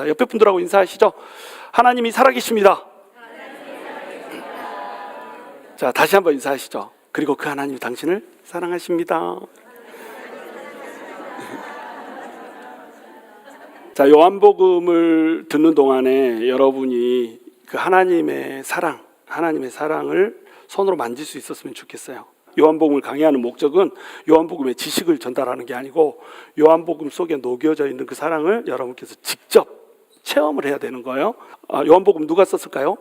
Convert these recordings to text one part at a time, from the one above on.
옆에 분들하고 인사하시죠. 하나님이 살아계십니다. 자, 다시 한번 인사하시죠. 그리고 그 하나님이 당신을 사랑하십니다. 자, 요한복음을 듣는 동안에 여러분이 그 하나님의 사랑을 손으로 만질 수 있었으면 좋겠어요. 요한복음을 강의하는 목적은 요한복음의 지식을 전달하는 게 아니고 요한복음 속에 녹여져 있는 그 사랑을 여러분께서 직접 체험을 해야 되는 거예요. 요한복음 누가 썼을까요?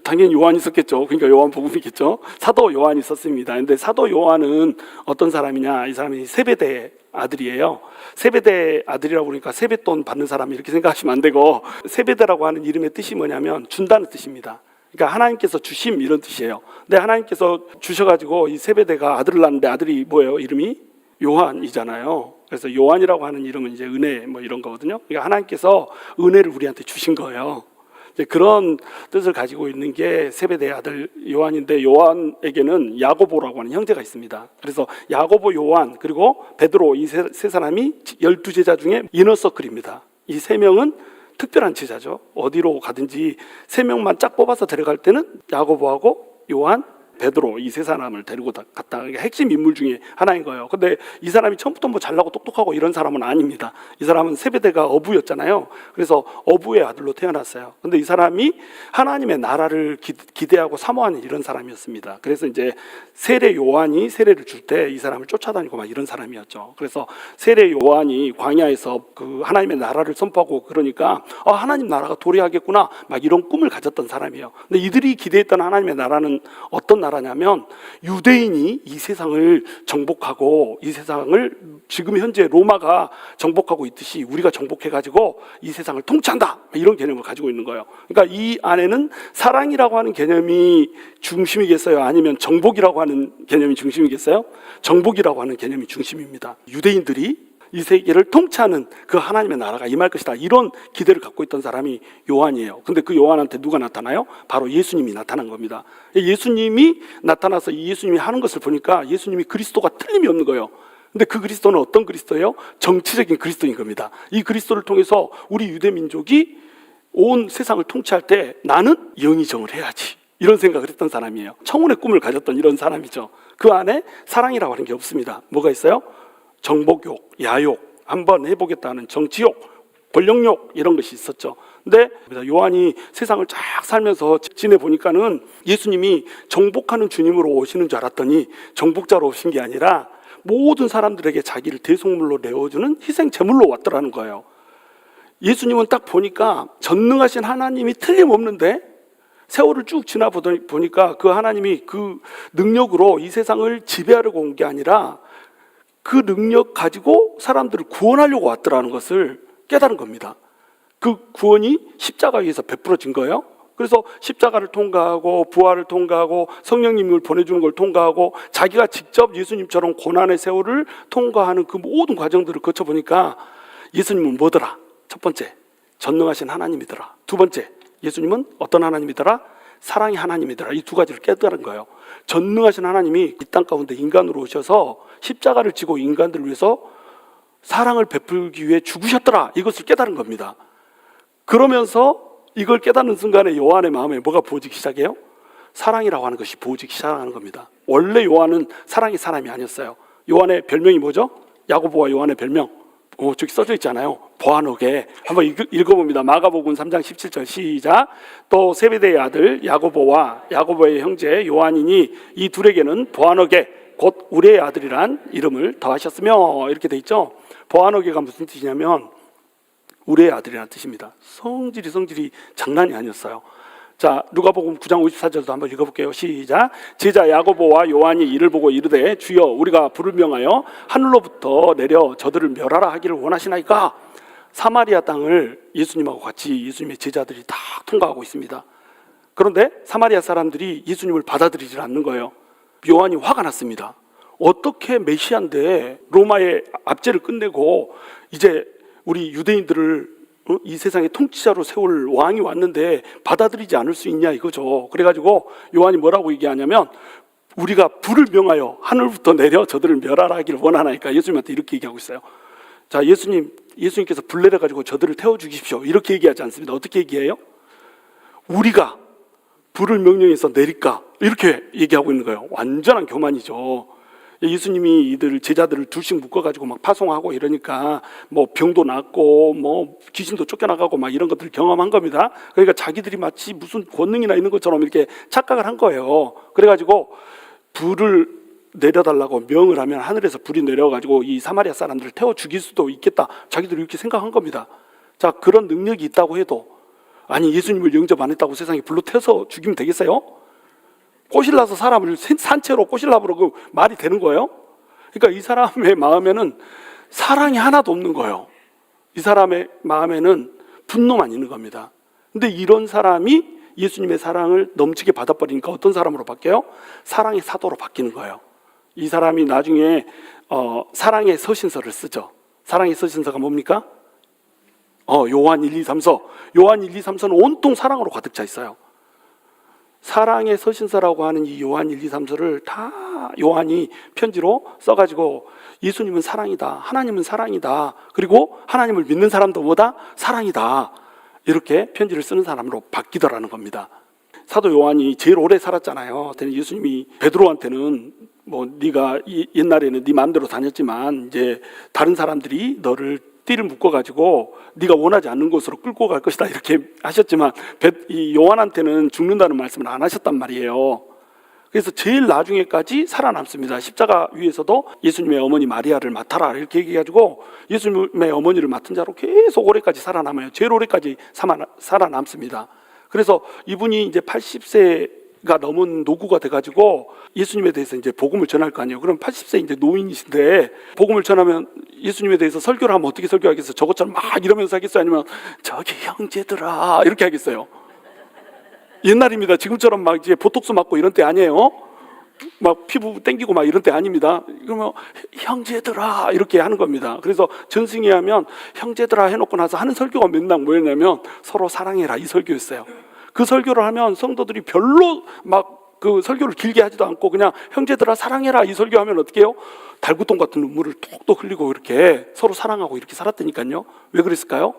당연히 요한이 썼겠죠. 그러니까 요한복음이겠죠. 사도 요한이 썼습니다. 근데 사도 요한은 어떤 사람이냐? 이 사람이 세베대 아들이에요. 세베대 아들이라고 그러니까 세뱃돈 받는 사람 이렇게 생각하시면 안 되고, 세베대라고 하는 이름의 뜻이 뭐냐면 준다는 뜻입니다. 그러니까 하나님께서 주심 이런 뜻이에요. 근데 하나님께서 주셔가지고 이 세베대가 아들을 낳았는데 아들이 뭐예요? 이름이 요한이잖아요. 그래서 요한이라고 하는 이름은 이제 은혜 뭐 이런 거거든요. 그러니까 하나님께서 은혜를 우리한테 주신 거예요. 이제 그런 뜻을 가지고 있는 게 세베대의 아들 요한인데, 요한에게는 야고보라고 하는 형제가 있습니다. 그래서 야고보, 요한, 그리고 베드로, 이 세 사람이 12제자 중에 이너서클입니다. 이 세 명은 특별한 제자죠. 어디로 가든지 세 명만 짝 뽑아서 데려갈 때는 야고보하고 요한, 베드로 이 세 사람을 데리고 갔다. 그러니까 핵심 인물 중에 하나인 거예요. 근데 이 사람이 처음부터 뭐 잘나고 똑똑하고 이런 사람은 아닙니다. 이 사람은 세베대가 어부였잖아요. 그래서 어부의 아들로 태어났어요. 근데 이 사람이 하나님의 나라를 기대하고 사모하는 이런 사람이었습니다. 그래서 이제 세례 요한이 세례를 줄 때 이 사람을 쫓아다니고 막 이런 사람이었죠. 그래서 세례 요한이 광야에서 그 하나님의 나라를 선포하고 그러니까 하나님 나라가 도래하겠구나 막 이런 꿈을 가졌던 사람이에요. 근데 이들이 기대했던 하나님의 나라는 어떤 나라냐면, 유대인이 이 세상을 정복하고 이 세상을 지금 현재 로마가 정복하고 있듯이 우리가 정복해가지고 이 세상을 통치한다 이런 개념을 가지고 있는 거예요. 그러니까 이 안에는 사랑이라고 하는 개념이 중심이겠어요? 아니면 정복이라고 하는 개념이 중심이겠어요? 정복이라고 하는 개념이 중심입니다. 유대인들이 이 세계를 통치하는 그 하나님의 나라가 임할 것이다, 이런 기대를 갖고 있던 사람이 요한이에요. 근데 그 요한한테 누가 나타나요? 바로 예수님이 나타난 겁니다. 예수님이 나타나서 이 예수님이 하는 것을 보니까 예수님이 그리스도가 틀림이 없는 거예요. 근데 그 그리스도는 어떤 그리스도예요? 정치적인 그리스도인 겁니다. 이 그리스도를 통해서 우리 유대 민족이 온 세상을 통치할 때 나는 영의정을 해야지, 이런 생각을 했던 사람이에요. 청혼의 꿈을 가졌던 이런 사람이죠. 그 안에 사랑이라고 하는 게 없습니다. 뭐가 있어요? 정복욕, 야욕, 한번 해보겠다는 정치욕, 권력욕 이런 것이 있었죠. 근데 요한이 세상을 쫙 살면서 지내보니까는 예수님이 정복하는 주님으로 오시는 줄 알았더니 정복자로 오신 게 아니라 모든 사람들에게 자기를 대속물로 내어주는 희생 제물로 왔더라는 거예요. 예수님은 딱 보니까 전능하신 하나님이 틀림없는데, 세월을 쭉 지나 보니까 그 하나님이 그 능력으로 이 세상을 지배하려고 온 게 아니라 그 능력 가지고 사람들을 구원하려고 왔더라는 것을 깨달은 겁니다. 그 구원이 십자가 위에서 베풀어진 거예요. 그래서 십자가를 통과하고 부활을 통과하고 성령님을 보내주는 걸 통과하고 자기가 직접 예수님처럼 고난의 세월을 통과하는 그 모든 과정들을 거쳐보니까 예수님은 뭐더라? 첫 번째, 전능하신 하나님이더라. 두 번째, 예수님은 어떤 하나님이더라? 사랑의 하나님이더라. 이 두 가지를 깨달은 거예요. 전능하신 하나님이 이 땅 가운데 인간으로 오셔서 십자가를 지고 인간들을 위해서 사랑을 베풀기 위해 죽으셨더라, 이것을 깨달은 겁니다. 그러면서 이걸 깨닫는 순간에 요한의 마음에 뭐가 부어지기 시작해요? 사랑이라고 하는 것이 부어지기 시작하는 겁니다. 원래 요한은 사랑의 사람이 아니었어요. 요한의 별명이 뭐죠? 야고보와 요한의 별명, 저기 써져 있잖아요. 보아노게. 한번 읽어봅니다. 마가복음 3장 17절 시작. 또 세베대의 아들 야고보와 야고보의 형제 요한이니 이 둘에게는 보아노게 곧 우리의 아들이란 이름을 더하셨으며, 이렇게 돼 있죠. 보아노게가 무슨 뜻이냐면 우리의 아들이라는 뜻입니다. 성질이 장난이 아니었어요. 자, 누가복음 9장 54절도 한번 읽어볼게요. 시작. 제자 야고보와 요한이 이를 보고 이르되 주여 우리가 불을 명하여 하늘로부터 내려 저들을 멸하라 하기를 원하시나이까? 사마리아 땅을 예수님하고 같이 예수님의 제자들이 다 통과하고 있습니다. 그런데 사마리아 사람들이 예수님을 받아들이지 않는 거예요. 요한이 화가 났습니다. 어떻게 메시아인데 로마의 압제를 끝내고 이제 우리 유대인들을 이 세상의 통치자로 세울 왕이 왔는데 받아들이지 않을 수 있냐 이거죠. 그래가지고 요한이 뭐라고 얘기하냐면 우리가 불을 명하여 하늘부터 내려 저들을 멸하라 하기를 원하나이까? 예수님한테 이렇게 얘기하고 있어요. 자, 예수님께서 불 내려가지고 저들을 태워 죽이십시오. 이렇게 얘기하지 않습니다. 어떻게 얘기해요? 우리가 불을 명령해서 내릴까? 이렇게 얘기하고 있는 거예요. 완전한 교만이죠. 예수님이 이들 제자들을 둘씩 묶어가지고 막 파송하고 이러니까 뭐 병도 낫고 뭐 귀신도 쫓겨나가고 막 이런 것들을 경험한 겁니다. 그러니까 자기들이 마치 무슨 권능이나 있는 것처럼 이렇게 착각을 한 거예요. 그래가지고 불을 내려달라고 명을 하면 하늘에서 불이 내려가지고 이 사마리아 사람들을 태워 죽일 수도 있겠다. 자기들이 이렇게 생각한 겁니다. 자, 그런 능력이 있다고 해도 아니 예수님을 영접 안 했다고 세상에 불로 태워서 죽이면 되겠어요? 꼬실라서 사람을 산채로 꼬실라 그러고 말이 되는 거예요? 그러니까 이 사람의 마음에는 사랑이 하나도 없는 거예요. 이 사람의 마음에는 분노만 있는 겁니다. 근데 이런 사람이 예수님의 사랑을 넘치게 받아버리니까 어떤 사람으로 바뀌어요? 사랑의 사도로 바뀌는 거예요. 이 사람이 나중에 사랑의 서신서를 쓰죠. 사랑의 서신서가 뭡니까? 요한 1, 2, 3서. 요한 1, 2, 3서는 온통 사랑으로 가득 차 있어요. 사랑의 서신서라고 하는 이 요한 1, 2, 3서를 다 요한이 편지로 써가지고 예수님은 사랑이다, 하나님은 사랑이다, 그리고 하나님을 믿는 사람도 뭐다? 사랑이다, 이렇게 편지를 쓰는 사람으로 바뀌더라는 겁니다. 사도 요한이 제일 오래 살았잖아요. 예수님이 베드로한테는 뭐 네가 옛날에는 네 마음대로 다녔지만 이제 다른 사람들이 너를 띠를 묶어가지고 네가 원하지 않는 곳으로 끌고 갈 것이다 이렇게 하셨지만 이 요한한테는 죽는다는 말씀을 안 하셨단 말이에요. 그래서 제일 나중에까지 살아남습니다. 십자가 위에서도 예수님의 어머니 마리아를 맡아라 이렇게 얘기해가지고 예수님의 어머니를 맡은 자로 계속 오래까지 살아남아요. 제일 오래까지 살아남습니다. 그래서 이분이 이제 80세가 넘은 노구가 돼가지고 예수님에 대해서 이제 복음을 전할 거 아니에요. 그럼 80세 이제 노인이신데 복음을 전하면 예수님에 대해서 설교를 하면 어떻게 설교하겠어요? 저것처럼 막 이러면서 하겠어요? 아니면 저기 형제들아 이렇게 하겠어요? 옛날입니다. 지금처럼 막 이제 보톡스 맞고 이런 때 아니에요. 막 피부 땡기고 막 이런 때 아닙니다. 그러면 형제들아 이렇게 하는 겁니다. 그래서 전승회 하면 형제들아 해놓고 나서 하는 설교가 맨날 뭐였냐면 서로 사랑해라 이 설교였어요. 그 설교를 하면 성도들이 별로 막 그 설교를 길게 하지도 않고 그냥 형제들아 사랑해라 이 설교하면 어떻게 해요? 달구똥 같은 눈물을 톡톡 흘리고 이렇게 서로 사랑하고 이렇게 살았다니까요. 왜 그랬을까요?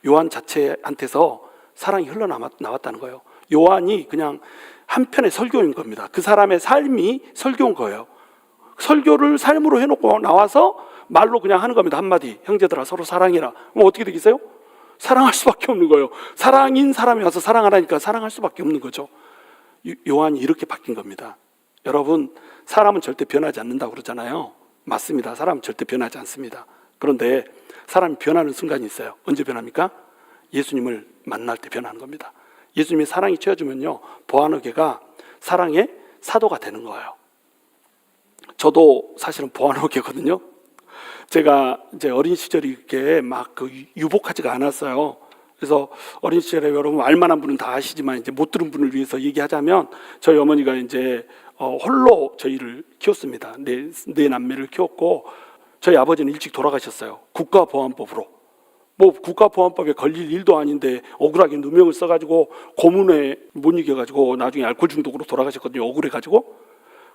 요한 자체한테서 사랑이 흘러나왔다는 거예요. 요한이 그냥 한편의 설교인 겁니다. 그 사람의 삶이 설교인 거예요. 설교를 삶으로 해놓고 나와서 말로 그냥 하는 겁니다. 한마디, 형제들아 서로 사랑해라. 그럼 어떻게 되겠어요? 사랑할 수밖에 없는 거예요. 사랑인 사람이 와서 사랑하라니까 사랑할 수밖에 없는 거죠. 요한이 이렇게 바뀐 겁니다. 여러분, 사람은 절대 변하지 않는다고 그러잖아요. 맞습니다. 사람은 절대 변하지 않습니다. 그런데 사람이 변하는 순간이 있어요. 언제 변합니까? 예수님을 만날 때 변하는 겁니다. 예수님의 사랑이 채워주면요, 보아노게가 사랑의 사도가 되는 거예요. 저도 사실은 보아노게거든요. 제가 이제 어린 시절이 이렇게 막 그 유복하지가 않았어요. 그래서 어린 시절에 여러분 알만한 분은 다 아시지만 이제 못 들은 분을 위해서 얘기하자면 저희 어머니가 이제 홀로 저희를 키웠습니다. 네 남매를 키웠고 저희 아버지는 일찍 돌아가셨어요. 국가보안법으로. 뭐 국가보안법에 걸릴 일도 아닌데 억울하게 누명을 써가지고 고문에 못 이겨가지고 나중에 알코올 중독으로 돌아가셨거든요. 억울해가지고.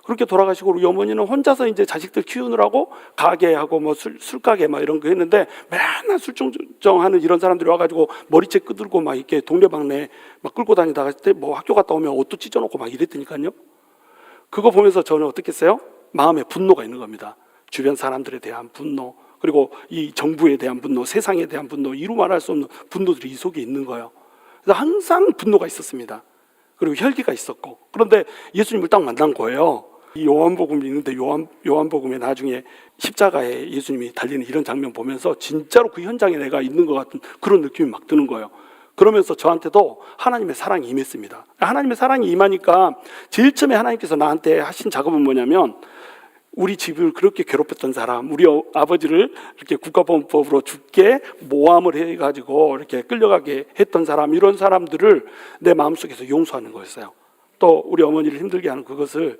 그렇게 돌아가시고 우리 어머니는 혼자서 이제 자식들 키우느라고 가게하고 뭐 술가게 막 이런 거 했는데 맨날 술정하는 이런 사람들이 와가지고 머리채 끄들고 막 이렇게 동네방네 막 끌고 다니다가 뭐 학교 갔다 오면 옷도 찢어놓고 막 이랬더니까요. 그거 보면서 저는 어떻게 했어요? 마음에 분노가 있는 겁니다. 주변 사람들에 대한 분노, 그리고 이 정부에 대한 분노, 세상에 대한 분노, 이루 말할 수 없는 분노들이 이 속에 있는 거예요. 그래서 항상 분노가 있었습니다. 그리고 혈기가 있었고. 그런데 예수님을 딱 만난 거예요. 이 요한복음이 있는데 요한복음에 나중에 십자가에 예수님이 달리는 이런 장면 보면서 진짜로 그 현장에 내가 있는 것 같은 그런 느낌이 막 드는 거예요. 그러면서 저한테도 하나님의 사랑이 임했습니다. 하나님의 사랑이 임하니까 제일 처음에 하나님께서 나한테 하신 작업은 뭐냐면 우리 집을 그렇게 괴롭혔던 사람, 우리 아버지를 이렇게 국가보안법으로 죽게 모함을 해가지고 이렇게 끌려가게 했던 사람, 이런 사람들을 내 마음속에서 용서하는 거였어요. 또 우리 어머니를 힘들게 하는 그것을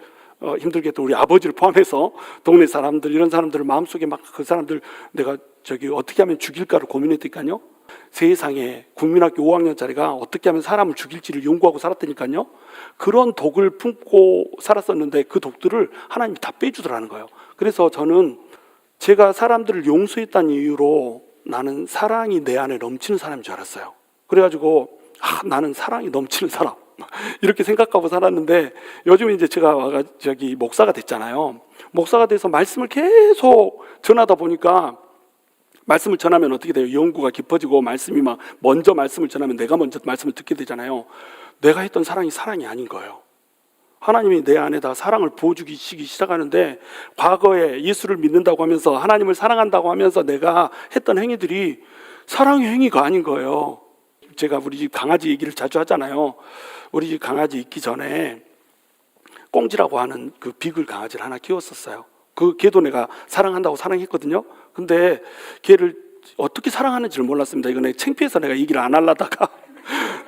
힘들게 했던 우리 아버지를 포함해서 동네 사람들, 이런 사람들을 마음속에 막 그 사람들 내가 어떻게 하면 죽일까를 고민했더니까요. 세상에 국민학교 5학년짜리가 어떻게 하면 사람을 죽일지를 연구하고 살았다니까요. 그런 독을 품고 살았었는데 그 독들을 하나님이 다 빼주더라는 거예요. 그래서 저는 제가 사람들을 용서했다는 이유로 나는 사랑이 내 안에 넘치는 사람인 줄 알았어요. 그래가지고 나는 사랑이 넘치는 사람 이렇게 생각하고 살았는데, 요즘 이제 제가 저기 목사가 됐잖아요. 목사가 돼서 말씀을 계속 전하다 보니까, 말씀을 전하면 어떻게 돼요? 연구가 깊어지고 말씀이 막 먼저 말씀을 전하면 내가 먼저 말씀을 듣게 되잖아요. 내가 했던 사랑이 아닌 거예요. 하나님이 내 안에다 사랑을 부어주기 시작하는데, 과거에 예수를 믿는다고 하면서 하나님을 사랑한다고 하면서 내가 했던 행위들이 사랑의 행위가 아닌 거예요. 제가 우리 집 강아지 얘기를 자주 하잖아요. 우리 집 강아지 있기 전에 꽁지라고 하는 그 비글 강아지를 하나 키웠었어요. 그 걔도 내가 사랑한다고 사랑했거든요. 근데 걔를 어떻게 사랑하는지를 몰랐습니다. 이거 창피해서 내가 얘기를 안 하려다가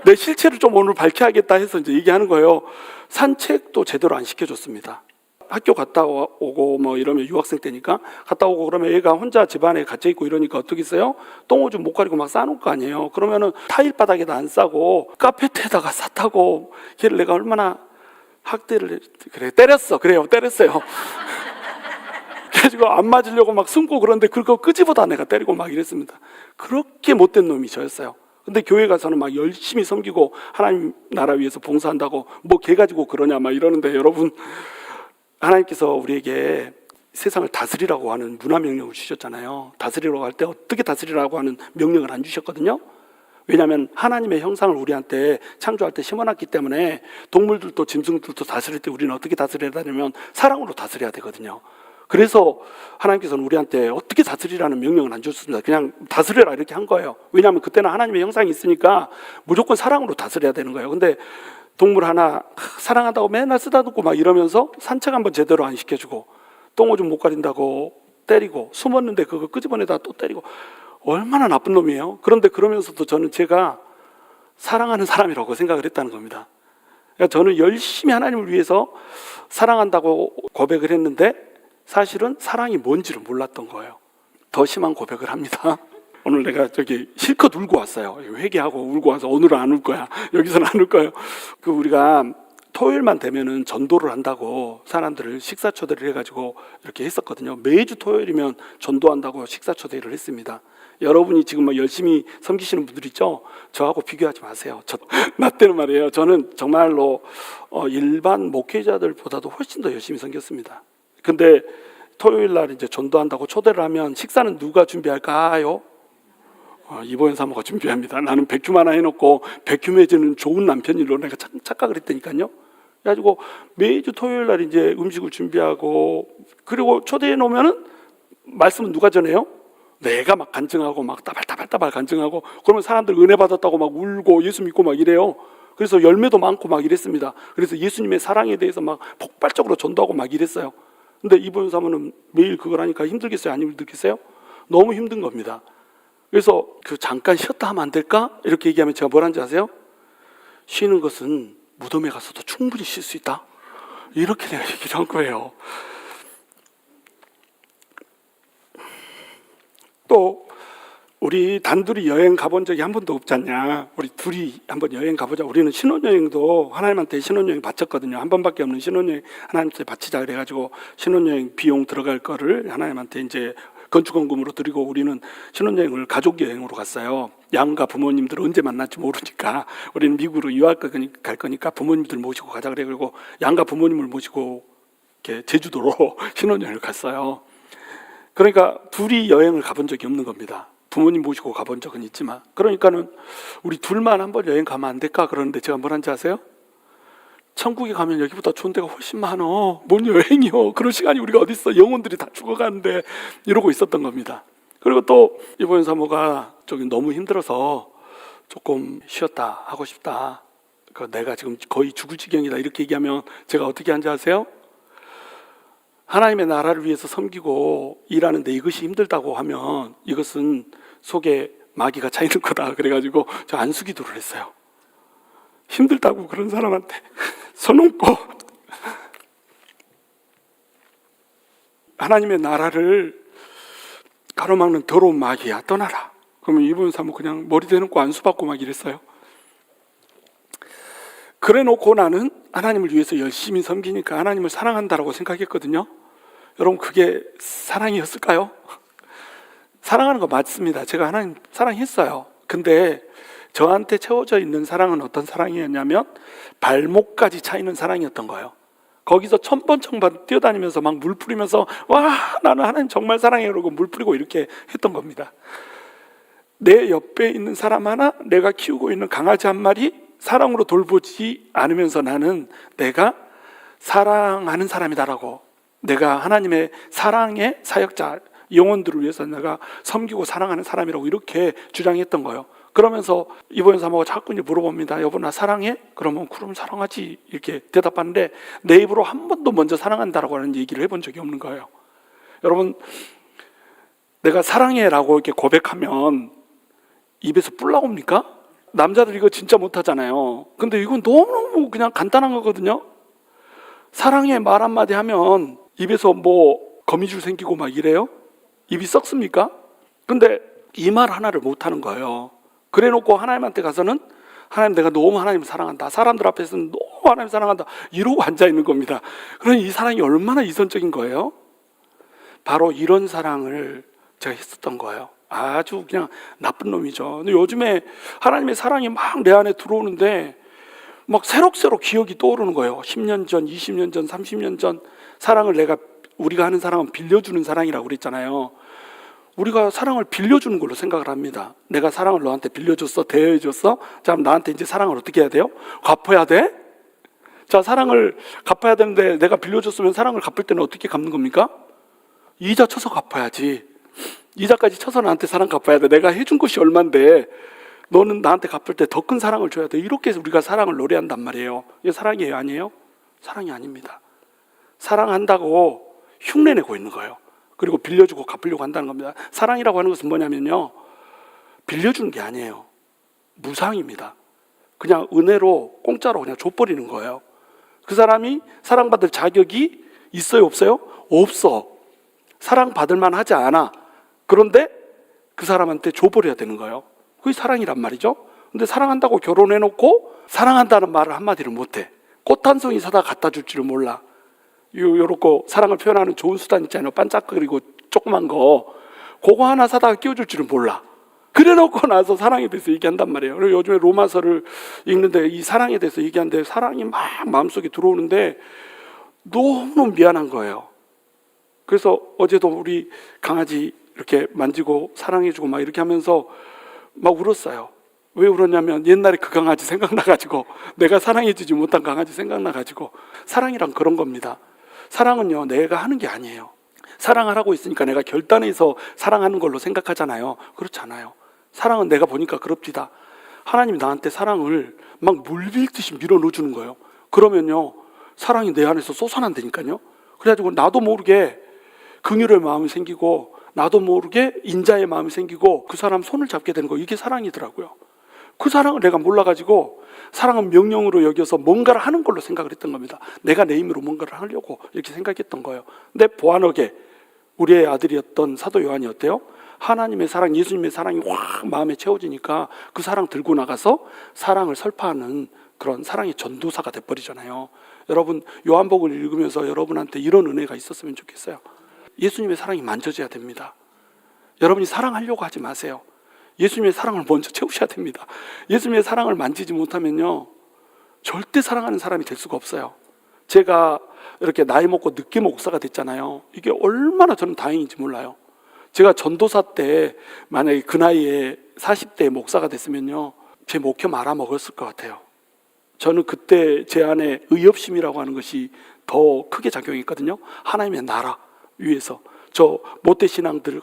내 실체를 좀 오늘 밝혀야겠다 해서 이제 얘기하는 거예요. 산책도 제대로 안 시켜줬습니다. 학교 갔다 오고 뭐 이러면, 유학생 때니까 갔다 오고 그러면 얘가 혼자 집안에 갇혀 있고 이러니까 어떻게 있어요? 똥오줌 못 가리고 막 싸놓을 거 아니에요. 그러면은 타일 바닥에다 안 싸고 카페트에다가 쌌다고. 걔를 내가 얼마나 학대를 때렸어. 그래요, 때렸어요. 그래가지고 안 맞으려고 막 숨고 그런데 그거 끄지보다 내가 때리고 막 이랬습니다. 그렇게 못된 놈이 저였어요. 근데 교회 가서는 막 열심히 섬기고 하나님 나라 위해서 봉사한다고 뭐 걔 가지고 그러냐 막 이러는데, 여러분, 하나님께서 우리에게 세상을 다스리라고 하는 문화 명령을 주셨잖아요. 다스리라고 할 때 어떻게 다스리라고 하는 명령을 안 주셨거든요. 왜냐하면 하나님의 형상을 우리한테 창조할 때 심어놨기 때문에, 동물들도 짐승들도 다스릴 때 우리는 어떻게 다스려야 되냐면 사랑으로 다스려야 되거든요. 그래서 하나님께서는 우리한테 어떻게 다스리라는 명령을 안 줬습니다. 그냥 다스려라 이렇게 한 거예요. 왜냐하면 그때는 하나님의 형상이 있으니까 무조건 사랑으로 다스려야 되는 거예요. 근데 동물 하나 사랑한다고 맨날 쓰다듬고 막 이러면서 산책 한번 제대로 안 시켜주고, 똥오줌 못 가린다고 때리고, 숨었는데 그거 끄집어내다 또 때리고, 얼마나 나쁜 놈이에요. 그런데 그러면서도 저는 제가 사랑하는 사람이라고 생각을 했다는 겁니다. 그러니까 저는 열심히 하나님을 위해서 사랑한다고 고백을 했는데 사실은 사랑이 뭔지를 몰랐던 거예요. 더 심한 고백을 합니다. 오늘 내가 저기 실컷 울고 왔어요. 회개하고 울고 와서 오늘은 안 울 거야. 여기서는 안 울 거예요. 우리가 토요일만 되면은 전도를 한다고 사람들을 식사 초대를 해가지고 이렇게 했었거든요. 매주 토요일이면 전도한다고 식사 초대를 했습니다. 여러분이 지금 막 열심히 섬기시는 분들 있죠? 저하고 비교하지 마세요. 나 때는 말이에요. 저는 정말로 일반 목회자들보다도 훨씬 더 열심히 섬겼습니다. 근데 토요일 날 이제 전도한다고 초대를 하면 식사는 누가 준비할까요? 이보현 사모가 준비합니다. 나는 백큐 하나 해놓고 백큐 맺는 좋은 남편으로 내가 착각을 했다니까요. 그래가지고 매주 토요일 날 이제 음식을 준비하고, 그리고 초대해 놓으면은 말씀은 누가 전해요? 내가 막 간증하고 막 따발따발 간증하고, 그러면 사람들 은혜 받았다고 막 울고 예수 믿고 막 이래요. 그래서 열매도 많고 막 이랬습니다. 그래서 예수님의 사랑에 대해서 막 폭발적으로 전도하고 막 이랬어요. 근데 이보현 사모는 매일 그걸 하니까 힘들겠어요? 안 힘들겠어요? 너무 힘든 겁니다. 그래서 잠깐 쉬었다 하면 안 될까? 이렇게 얘기하면 제가 뭐라는지 아세요? 쉬는 것은 무덤에 가서도 충분히 쉴 수 있다. 이렇게 내가 얘기를 한 거예요. 또 우리 단둘이 여행 가본 적이 한 번도 없지 않냐. 우리 둘이 한번 여행 가보자. 우리는 신혼여행도 하나님한테 신혼여행 바쳤거든요. 한 번밖에 없는 신혼여행 하나님한테 바치자 그래가지고 신혼여행 비용 들어갈 거를 하나님한테 이제 건축원금으로 드리고, 우리는 신혼여행을 가족여행으로 갔어요. 양가 부모님들 언제 만날지 모르니까 우리는 미국으로 유학 갈 거니까 부모님들 모시고 가자 그래. 그리고 양가 부모님을 모시고 이렇게 제주도로 신혼여행을 갔어요. 그러니까 둘이 여행을 가본 적이 없는 겁니다. 부모님 모시고 가본 적은 있지만. 그러니까는 우리 둘만 한번 여행 가면 안 될까 그러는데 제가 뭐라는지 아세요? 천국에 가면 여기보다 좋은 데가 훨씬 많어. 뭔 여행이요? 그런 시간이 우리가 어디 있어? 영혼들이 다 죽어가는데. 이러고 있었던 겁니다. 그리고 또 이보현 사모가 저기 너무 힘들어서 조금 쉬었다 하고 싶다. 내가 지금 거의 죽을 지경이다 이렇게 얘기하면 제가 어떻게 하는지 아세요? 하나님의 나라를 위해서 섬기고 일하는데 이것이 힘들다고 하면 이것은 속에 마귀가 차 있는 거다. 그래가지고 저 안수기도를 했어요. 힘들다고 그런 사람한테 손 얹고 하나님의 나라를 가로막는 더러운 마귀야 떠나라. 그러면 이분 사모 그냥 머리 대놓고 안수받고 막 이랬어요. 그래 놓고 나는 하나님을 위해서 열심히 섬기니까 하나님을 사랑한다라고 생각했거든요. 여러분 그게 사랑이었을까요? 사랑하는 거 맞습니다. 제가 하나님 사랑했어요. 근데 저한테 채워져 있는 사랑은 어떤 사랑이었냐면 발목까지 차이는 사랑이었던 거예요. 거기서 천번천번 뛰어다니면서 막 물 뿌리면서 와 나는 하나님 정말 사랑해 그러고 물 뿌리고 이렇게 했던 겁니다. 내 옆에 있는 사람 하나, 내가 키우고 있는 강아지 한 마리 사랑으로 돌보지 않으면서 나는 내가 사랑하는 사람이다라고, 내가 하나님의 사랑의 사역자, 영혼들을 위해서 내가 섬기고 사랑하는 사람이라고 이렇게 주장했던 거예요. 그러면서 이번에 사모가 자꾸 이제 물어봅니다. 여보 나 사랑해? 그러면 그럼 사랑하지 이렇게 대답하는데 내 입으로 한 번도 먼저 사랑한다라고 하는 얘기를 해본 적이 없는 거예요. 여러분 내가 사랑해라고 이렇게 고백하면 입에서 뿔 나옵니까? 남자들 이거 진짜 못하잖아요. 근데 이건 너무너무 그냥 간단한 거거든요. 사랑해 말 한마디 하면 입에서 뭐 거미줄 생기고 막 이래요? 입이 썩습니까? 근데 이 말 하나를 못하는 거예요. 그래 놓고 하나님한테 가서는 하나님 내가 너무 하나님을 사랑한다, 사람들 앞에서는 너무 하나님 사랑한다 이러고 앉아있는 겁니다. 그러니 이 사랑이 얼마나 이선적인 거예요? 바로 이런 사랑을 제가 했었던 거예요. 아주 그냥 나쁜 놈이죠. 근데 요즘에 하나님의 사랑이 막 내 안에 들어오는데 막 새록새록 기억이 떠오르는 거예요. 10년 전, 20년 전, 30년 전 사랑을 우리가 하는 사랑은 빌려주는 사랑이라고 그랬잖아요. 우리가 사랑을 빌려주는 걸로 생각을 합니다. 내가 사랑을 너한테 빌려줬어, 대여해줬어. 자, 그럼 나한테 이제 사랑을 어떻게 해야 돼요? 갚아야 돼? 자, 사랑을 갚아야 되는데 내가 빌려줬으면 사랑을 갚을 때는 어떻게 갚는 겁니까? 이자 쳐서 갚아야지. 이자까지 쳐서 나한테 사랑 갚아야 돼. 내가 해준 것이 얼만데 너는 나한테 갚을 때 더 큰 사랑을 줘야 돼. 이렇게 해서 우리가 사랑을 노래한단 말이에요. 이게 사랑이에요, 아니에요? 사랑이 아닙니다. 사랑한다고 흉내내고 있는 거예요. 그리고 빌려주고 갚으려고 한다는 겁니다. 사랑이라고 하는 것은 뭐냐면요, 빌려주는 게 아니에요. 무상입니다. 그냥 은혜로 공짜로 그냥 줘버리는 거예요. 그 사람이 사랑받을 자격이 있어요, 없어요? 없어. 사랑받을 만하지 않아. 그런데 그 사람한테 줘버려야 되는 거예요. 그게 사랑이란 말이죠. 근데 사랑한다고 결혼해놓고 사랑한다는 말을 한마디를 못해. 꽃 한 송이 사다 갖다 줄 줄을 몰라. 요렇게 사랑을 표현하는 좋은 수단 있잖아요. 반짝거리고 조그만 거, 그거 하나 사다가 끼워줄 줄은 몰라. 그래놓고 나서 사랑에 대해서 얘기한단 말이에요. 그리고 요즘에 로마서를 읽는데 이 사랑에 대해서 얘기하는데 사랑이 막 마음속에 들어오는데 너무너무 미안한 거예요. 그래서 어제도 우리 강아지 이렇게 만지고 사랑해주고 막 이렇게 하면서 막 울었어요. 왜 울었냐면 옛날에 그 강아지 생각나가지고, 내가 사랑해주지 못한 강아지 생각나가지고. 사랑이란 그런 겁니다. 사랑은요, 내가 하는 게 아니에요. 사랑을 하고 있으니까 내가 결단해서 사랑하는 걸로 생각하잖아요. 그렇지 않아요. 사랑은 내가 보니까 그럽디다. 하나님이 나한테 사랑을 막 물밀듯이 밀어넣어주는 거예요. 그러면요, 사랑이 내 안에서 솟아난다니까요. 그래가지고 나도 모르게 긍휼의 마음이 생기고, 나도 모르게 인자의 마음이 생기고, 그 사람 손을 잡게 되는 거, 이게 사랑이더라고요. 그 사랑을 내가 몰라가지고 사랑은 명령으로 여겨서 뭔가를 하는 걸로 생각을 했던 겁니다. 내가 내 힘으로 뭔가를 하려고 이렇게 생각했던 거예요. 근데 보아너게 우리의 아들이었던 사도 요한이 어때요? 하나님의 사랑, 예수님의 사랑이 확 마음에 채워지니까 그 사랑 들고 나가서 사랑을 설파하는 그런 사랑의 전도사가 돼버리잖아요. 여러분, 요한복음을 읽으면서 여러분한테 이런 은혜가 있었으면 좋겠어요. 예수님의 사랑이 만져져야 됩니다. 여러분이 사랑하려고 하지 마세요. 예수님의 사랑을 먼저 채우셔야 됩니다. 예수님의 사랑을 만지지 못하면요, 절대 사랑하는 사람이 될 수가 없어요. 제가 이렇게 나이 먹고 늦게 목사가 됐잖아요. 이게 얼마나 저는 다행인지 몰라요. 제가 전도사 때 만약에 그 나이에 40대 목사가 됐으면요, 제 목회 말아먹었을 것 같아요. 저는 그때 제 안에 의협심이라고 하는 것이 더 크게 작용했거든요. 하나님의 나라 위해서. 저 못된 신앙들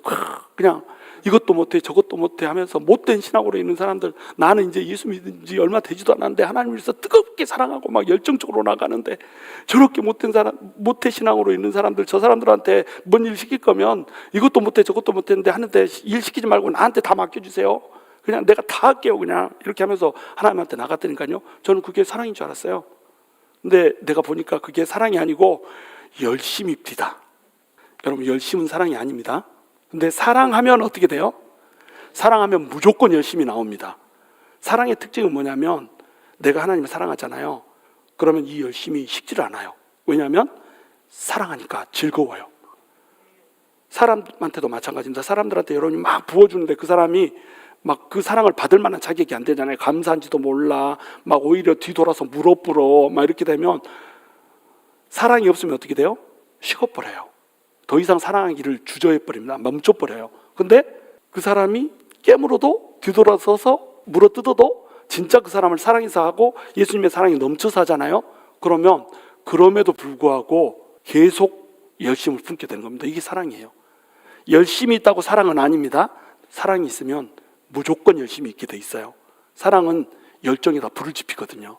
그냥 이것도 못해 저것도 못해 하면서 못된 신앙으로 있는 사람들, 나는 이제 예수 믿은 지 얼마 되지도 않았는데 하나님을 위해서 뜨겁게 사랑하고 막 열정적으로 나가는데, 저렇게 못된 사람, 못된 신앙으로 있는 사람들, 저 사람들한테 뭔 일 시킬 거면 이것도 못해 저것도 못했는데 하는데 일 시키지 말고 나한테 다 맡겨주세요. 그냥 내가 다 할게요. 그냥 이렇게 하면서 하나님한테 나갔다니까요. 저는 그게 사랑인 줄 알았어요. 근데 내가 보니까 그게 사랑이 아니고 열심입니다. 여러분, 열심은 사랑이 아닙니다. 근데 사랑하면 어떻게 돼요? 사랑하면 무조건 열심히 나옵니다. 사랑의 특징은 뭐냐면, 내가 하나님을 사랑하잖아요. 그러면 이 열심이 식지를 않아요. 왜냐하면 사랑하니까 즐거워요. 사람한테도 마찬가지입니다. 사람들한테 여러분이 막 부어주는데 그 사람이 막 그 사랑을 받을 만한 자격이 안 되잖아요. 감사한지도 몰라. 막 오히려 뒤돌아서 물어불어. 막 이렇게 되면 사랑이 없으면 어떻게 돼요? 식어버려요. 더 이상 사랑하기를 주저해버립니다. 멈춰버려요. 근데 그 사람이 깨물어도 뒤돌아서서 물어뜯어도 진짜 그 사람을 사랑해서 하고 예수님의 사랑이 넘쳐서 하잖아요. 그러면 그럼에도 불구하고 계속 열심을 품게 되는 겁니다. 이게 사랑이에요. 열심이 있다고 사랑은 아닙니다. 사랑이 있으면 무조건 열심히 있게 돼 있어요. 사랑은 열정에다 불을 지피거든요.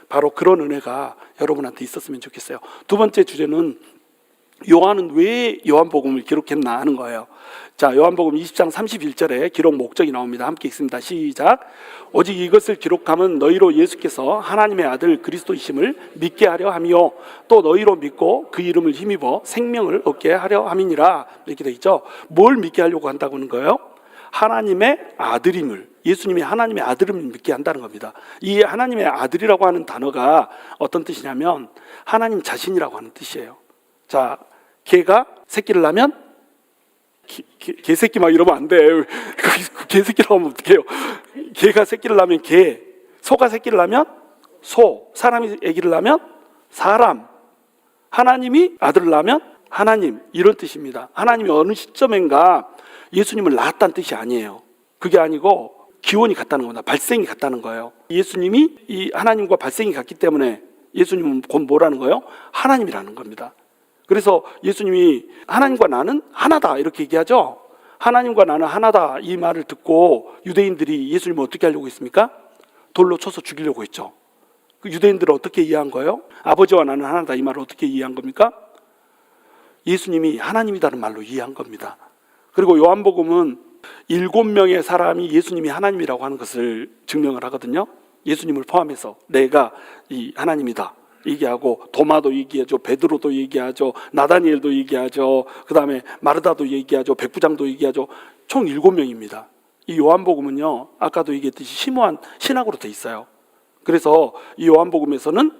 바로 그런 은혜가 여러분한테 있었으면 좋겠어요. 두 번째 주제는 요한은 왜 요한복음을 기록했나 하는 거예요. 자, 요한복음 20장 31절에 기록 목적이 나옵니다. 함께 읽습니다. 시작. 오직 이것을 기록함은 너희로 예수께서 하나님의 아들 그리스도이심을 믿게 하려 함이요 또 너희로 믿고 그 이름을 힘입어 생명을 얻게 하려 함이니라. 이렇게 돼 있죠. 뭘 믿게 하려고 한다고 하는 거예요? 하나님의 아들임을, 예수님이 하나님의 아들임을 믿게 한다는 겁니다. 이 하나님의 아들이라고 하는 단어가 어떤 뜻이냐면 하나님 자신이라고 하는 뜻이에요. 자, 개가 새끼를 낳으면 개새끼 막 이러면 안 돼. 개새끼라고 하면 어떡해요? 개가 새끼를 낳으면 개, 소가 새끼를 낳으면 소, 사람이 아기를 낳으면 사람, 하나님이 아들을 낳으면 하나님, 이런 뜻입니다. 하나님이 어느 시점인가 예수님을 낳았다는 뜻이 아니에요. 그게 아니고 기원이 같다는 겁니다. 발생이 같다는 거예요. 예수님이 이 하나님과 발생이 같기 때문에 예수님은 곧 뭐라는 거예요? 하나님이라는 겁니다. 그래서 예수님이 하나님과 나는 하나다 이렇게 얘기하죠. 하나님과 나는 하나다 이 말을 듣고 유대인들이 예수님을 어떻게 하려고 했습니까? 돌로 쳐서 죽이려고 했죠. 그 유대인들은 어떻게 이해한 거예요? 아버지와 나는 하나다 이 말을 어떻게 이해한 겁니까? 예수님이 하나님이다는 말로 이해한 겁니다. 그리고 요한복음은 7명의 사람이 예수님이 하나님이라고 하는 것을 증명을 하거든요. 예수님을 포함해서 내가 이 하나님이다 얘기하고, 도마도 얘기하죠, 베드로도 얘기하죠, 나다니엘도 얘기하죠, 그 다음에 마르다도 얘기하죠, 백부장도 얘기하죠. 총 7명입니다. 이 요한복음은요, 아까도 얘기했듯이 심오한 신학으로 돼 있어요. 그래서 이 요한복음에서는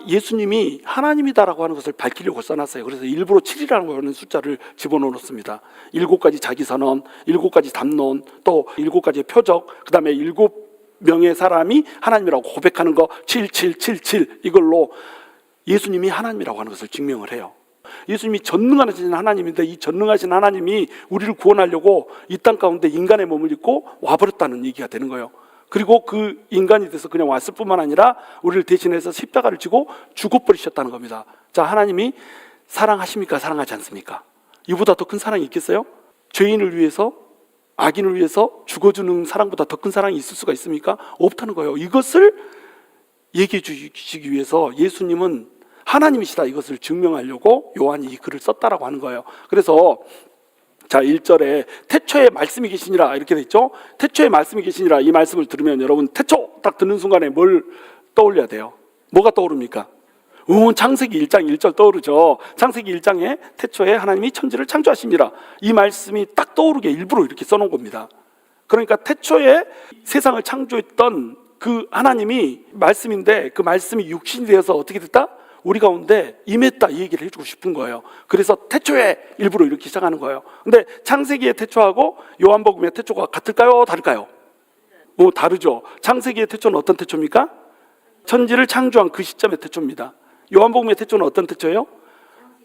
예수님이 하나님이다라고 하는 것을 밝히려고 써놨어요. 그래서 일부러 7이라고 하는 숫자를 집어넣었습니다. 7가지 자기선언, 7가지 담론, 또 7가지의 표적, 그 다음에 7명의 사람이 하나님이라고 고백하는 거 7777 이걸로 예수님이 하나님이라고 하는 것을 증명을 해요. 예수님이 전능하신 하나님인데 이 전능하신 하나님이 우리를 구원하려고 이 땅 가운데 인간의 몸을 입고 와버렸다는 얘기가 되는 거예요. 그리고 그 인간이 돼서 그냥 왔을 뿐만 아니라 우리를 대신해서 십자가를 지고 죽어버리셨다는 겁니다. 자, 하나님이 사랑하십니까? 사랑하지 않습니까? 이보다 더 큰 사랑이 있겠어요? 죄인을 위해서, 악인을 위해서 죽어주는 사랑보다 더 큰 사랑이 있을 수가 있습니까? 없다는 거예요. 이것을 얘기해 주시기 위해서 예수님은 하나님이시다 이것을 증명하려고 요한이 이 글을 썼다라고 하는 거예요. 그래서 자, 1절에 태초에 말씀이 계시니라 이렇게 돼 있죠. 태초에 말씀이 계시니라 이 말씀을 들으면 여러분 태초 딱 듣는 순간에 뭘 떠올려야 돼요? 뭐가 떠오릅니까? 창세기 1장 1절 떠오르죠. 창세기 1장에 태초에 하나님이 천지를 창조하시니라 이 말씀이 딱 떠오르게 일부러 이렇게 써놓은 겁니다. 그러니까 태초에 세상을 창조했던 그 하나님이 말씀인데 그 말씀이 육신이 되어서 어떻게 됐다? 우리 가운데 임했다 이 얘기를 해주고 싶은 거예요. 그래서 태초에 일부러 이렇게 시작하는 거예요. 근데 창세기의 태초하고 요한복음의 태초가 같을까요? 다를까요? 다르죠. 창세기의 태초는 어떤 태초입니까? 천지를 창조한 그 시점의 태초입니다. 요한복음의 태초는 어떤 태초예요?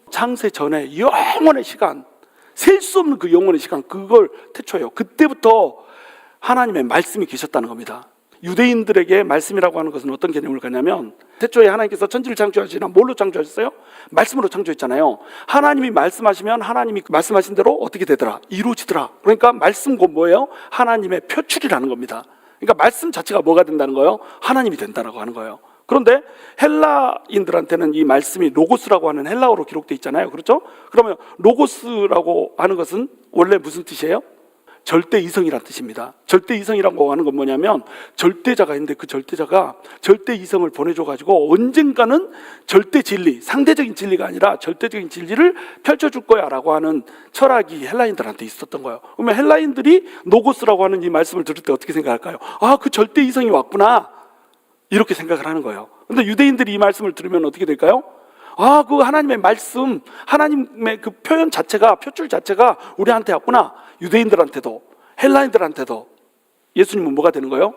창세 전에 영원의 시간, 셀 수 없는 그 영원의 시간, 그걸 태초예요. 그때부터 하나님의 말씀이 계셨다는 겁니다. 유대인들에게 말씀이라고 하는 것은 어떤 개념을 갖냐면 태초에 하나님께서 천지를 창조하시나 뭘로 창조하셨어요? 말씀으로 창조했잖아요. 하나님이 말씀하시면 하나님이 말씀하신 대로 어떻게 되더라? 이루어지더라. 그러니까 말씀 곧 뭐예요? 하나님의 표출이라는 겁니다. 그러니까 말씀 자체가 뭐가 된다는 거예요? 하나님이 된다라고 하는 거예요. 그런데 헬라인들한테는 이 말씀이 로고스라고 하는 헬라어로 기록되어 있잖아요. 그렇죠? 그러면 로고스라고 하는 것은 원래 무슨 뜻이에요? 절대 이성이라는 뜻입니다. 절대 이성이라고 하는 건 뭐냐면 절대자가 있는데 그 절대자가 절대 이성을 보내줘가지고 언젠가는 절대 진리, 상대적인 진리가 아니라 절대적인 진리를 펼쳐줄 거야 라고 하는 철학이 헬라인들한테 있었던 거예요. 그러면 헬라인들이 노고스라고 하는 이 말씀을 들을 때 어떻게 생각할까요? 아, 그 절대 이성이 왔구나 이렇게 생각을 하는 거예요. 그런데 유대인들이 이 말씀을 들으면 어떻게 될까요? 그 하나님의 말씀, 하나님의 그 표현 자체가, 표출 자체가 우리한테 왔구나. 유대인들한테도, 헬라인들한테도. 예수님은 뭐가 되는 거예요?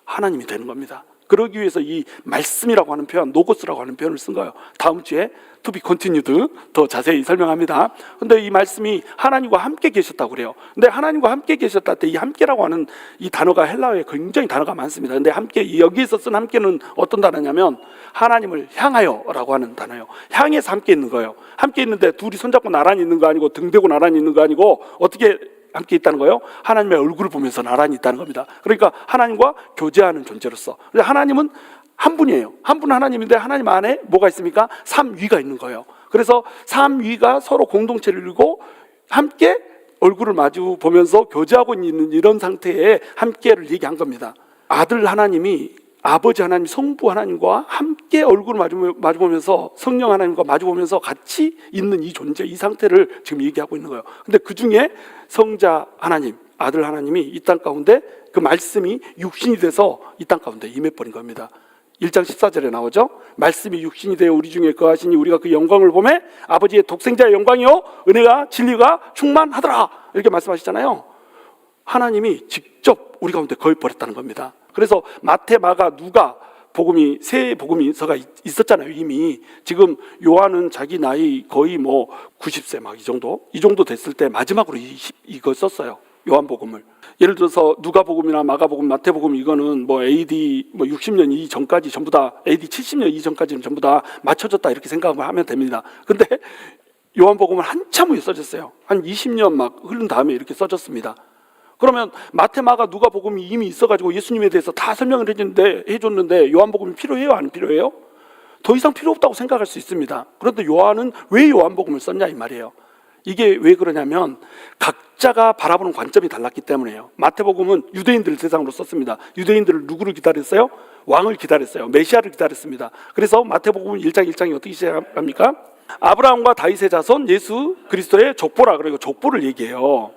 하나님이 되는 겁니다. 그러기 위해서 이 말씀이라고 하는 표현, 노고스라고 하는 표현을 쓴 거예요. 다음 주에 to be continued 더 자세히 설명합니다. 근데 이 말씀이 하나님과 함께 계셨다고 그래요. 근데 하나님과 함께 계셨다 때 이 함께라고 하는 이 단어가 헬라어에 굉장히 단어가 많습니다. 근데 함께, 여기에서 쓴 함께는 어떤 단어냐면 하나님을 향하여라고 하는 단어예요. 향해서 함께 있는 거예요. 함께 있는데 둘이 손잡고 나란히 있는 거 아니고 등 대고 나란히 있는 거 아니고 어떻게 함께 있다는 거예요? 하나님의 얼굴을 보면서 나란히 있다는 겁니다. 그러니까 하나님과 교제하는 존재로서. 하나님은 한 분이에요. 한 분 하나님인데 하나님 안에 뭐가 있습니까? 삼위가 있는 거예요. 그래서 삼위가 서로 공동체를 이루고 함께 얼굴을 마주 보면서 교제하고 있는 이런 상태의 함께를 얘기한 겁니다. 아들 하나님이 아버지 하나님, 성부 하나님과 함께 얼굴을 마주보면서 성령 하나님과 마주보면서 같이 있는 이 존재, 이 상태를 지금 얘기하고 있는 거예요. 근데 그 중에 성자 하나님, 아들 하나님이 이 땅 가운데 그 말씀이 육신이 돼서 이 땅 가운데 임해버린 겁니다. 1장 14절에 나오죠. 말씀이 육신이 되어 우리 중에 거하시니 우리가 그 영광을 보매 아버지의 독생자의 영광이요 은혜가 진리가 충만하더라, 이렇게 말씀하시잖아요. 하나님이 직접 우리 가운데 거해버렸다는 겁니다. 그래서 마태, 마가, 누가 복음이, 세 복음서가 있었잖아요. 이미 지금 요한은 자기 나이 거의 90세 막 이 정도 됐을 때 마지막으로 이거 썼어요. 요한복음을. 예를 들어서 누가복음이나 마가복음, 마태복음 이거는 AD 60년 이전까지 전부 다, AD 70년 이전까지는 전부 다 맞춰졌다 이렇게 생각하면 됩니다. 근데 요한복음은 한참 후에 써졌어요. 한 20년 막 흐른 다음에 이렇게 써졌습니다. 그러면 마태, 마가, 누가복음이 이미 있어가지고 예수님에 대해서 다 설명을 해줬는데 요한복음이 필요해요? 안 필요해요? 더 이상 필요 없다고 생각할 수 있습니다. 그런데 요한은 왜 요한복음을 썼냐 이 말이에요. 이게 왜 그러냐면 각자가 바라보는 관점이 달랐기 때문이에요. 마태복음은 유대인들을 대상으로 썼습니다. 유대인들을 누구를 기다렸어요? 왕을 기다렸어요. 메시아를 기다렸습니다. 그래서 마태복음 1장이 어떻게 시작합니까? 아브라함과 다윗의 자손 예수 그리스도의 족보라, 그리고 족보를 얘기해요.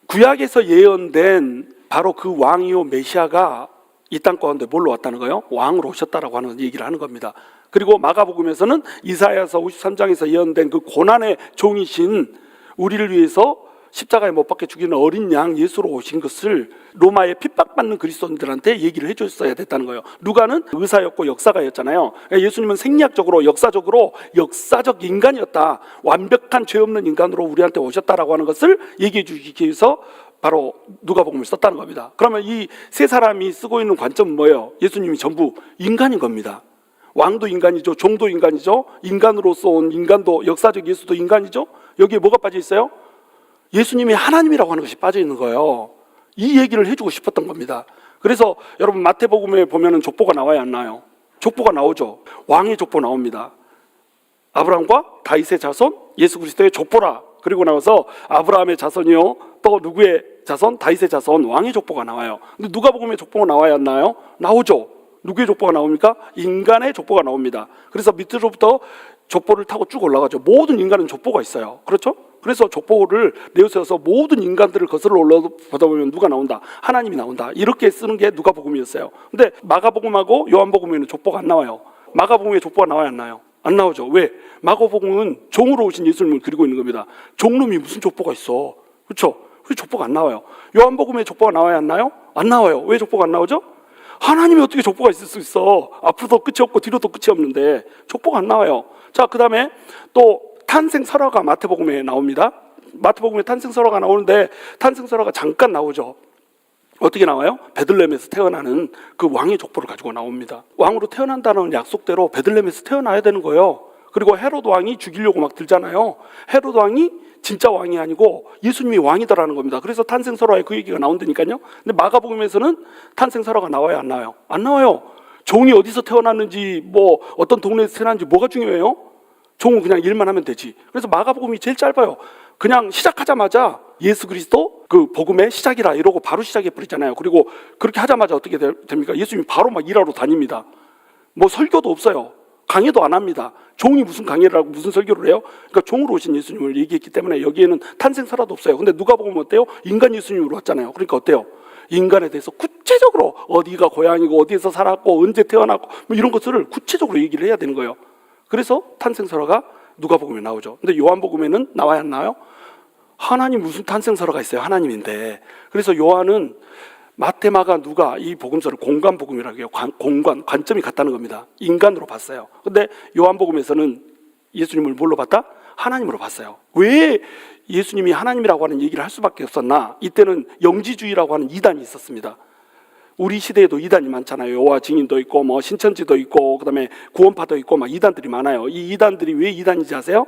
구약에서 예언된 바로 그 왕이요 메시아가 이 땅 가운데 뭘로 왔다는 거예요? 왕으로 오셨다라고 하는 얘기를 하는 겁니다. 그리고 마가복음에서는 이사야서 53장에서 예언된 그 고난의 종이신 우리를 위해서 십자가에 못 박혀 죽이는 어린 양 예수로 오신 것을 로마에 핍박받는 그리스도인들한테 얘기를 해줬어야 됐다는 거예요. 누가는 의사였고 역사가였잖아요. 예수님은 생리학적으로 역사적 인간이었다. 완벽한 죄 없는 인간으로 우리한테 오셨다라고 하는 것을 얘기해 주기 위해서 바로 누가복음을 썼다는 겁니다. 그러면 이 세 사람이 쓰고 있는 관점은 뭐예요? 예수님이 전부 인간인 겁니다. 왕도 인간이죠. 종도 인간이죠. 인간으로서 온 인간도, 역사적 예수도 인간이죠. 여기에 뭐가 빠져 있어요? 예수님이 하나님이라고 하는 것이 빠져 있는 거예요. 이 얘기를 해주고 싶었던 겁니다. 그래서 여러분 마태복음에 보면은 족보가 나와야 안 나와요? 족보가 나오죠. 왕의 족보 나옵니다. 아브라함과 다윗의 자손 예수 그리스도의 족보라. 그리고 나와서 아브라함의 자손이요 또 누구의 자손? 다윗의 자손, 왕의 족보가 나와요. 근데 누가복음에 족보가 나와야 안 나와요? 나오죠. 누구의 족보가 나옵니까? 인간의 족보가 나옵니다. 그래서 밑으로부터 족보를 타고 쭉 올라가죠. 모든 인간은 족보가 있어요. 그렇죠? 그래서 족보를 내세워서 모든 인간들을 거슬러 올라보다 보면 누가 나온다? 하나님이 나온다. 이렇게 쓰는 게 누가복음이었어요. 근데 마가복음하고 요한복음에는 족보가 안 나와요. 마가복음에 족보가 나와야 안 나와요? 안 나오죠. 왜? 마가복음은 종으로 오신 예수님을 그리고 있는 겁니다. 종놈이 무슨 족보가 있어? 그렇죠? 왜 족보가 안 나와요? 요한복음에 족보가 나와야 안 나와요? 안 나와요. 왜 족보가 안 나오죠? 하나님이 어떻게 족보가 있을 수 있어? 앞으로도 끝이 없고 뒤로도 끝이 없는데 족보가 안 나와요. 자, 그 다음에 또 탄생설화가 마태복음에 나옵니다. 마태복음에 탄생설화가 나오는데 탄생설화가 잠깐 나오죠. 어떻게 나와요? 베들레헴에서 태어나는 그 왕의 족보를 가지고 나옵니다. 왕으로 태어난다는 약속대로 베들레헴에서 태어나야 되는 거예요. 그리고 헤로드 왕이 죽이려고 막 들잖아요. 헤로드 왕이 진짜 왕이 아니고 예수님이 왕이다라는 겁니다. 그래서 탄생설화에 그 얘기가 나온다니까요. 근데 마가복음에서는 탄생설화가 나와요, 안 나와요? 안 나와요. 종이 어디서 태어났는지, 어떤 동네에서 태어났는지 뭐가 중요해요? 종은 그냥 일만 하면 되지. 그래서 마가복음이 제일 짧아요. 그냥 시작하자마자 예수 그리스도 그 복음의 시작이라 이러고 바로 시작해 버리잖아요. 그리고 그렇게 하자마자 어떻게 됩니까? 예수님이 바로 막 일하러 다닙니다. 설교도 없어요. 강의도 안 합니다. 종이 무슨 강의를 하고 무슨 설교를 해요? 그러니까 종으로 오신 예수님을 얘기했기 때문에 여기에는 탄생설화도 없어요. 근데 누가 보면 어때요? 인간 예수님으로 왔잖아요. 그러니까 어때요? 인간에 대해서 구체적으로 어디가 고향이고 어디에서 살았고 언제 태어났고 이런 것들을 구체적으로 얘기를 해야 되는 거예요. 그래서 탄생설화가 누가복음에 나오죠. 근데 요한복음에는 나와야 안 나와요? 하나님 무슨 탄생설화가 있어요? 하나님인데. 그래서 요한은 마태, 마가, 누가 이 복음서를 공간복음이라고 해요. 관점이 같다는 겁니다. 인간으로 봤어요. 근데 요한복음에서는 예수님을 뭘로 봤다? 하나님으로 봤어요. 왜 예수님이 하나님이라고 하는 얘기를 할 수밖에 없었나? 이때는 영지주의라고 하는 이단이 있었습니다. 우리 시대에도 이단이 많잖아요. 여호와 증인도 있고 뭐 신천지도 있고 그다음에 구원파도 있고 막 이단들이 많아요. 이 이단들이 왜 이단인지 아세요?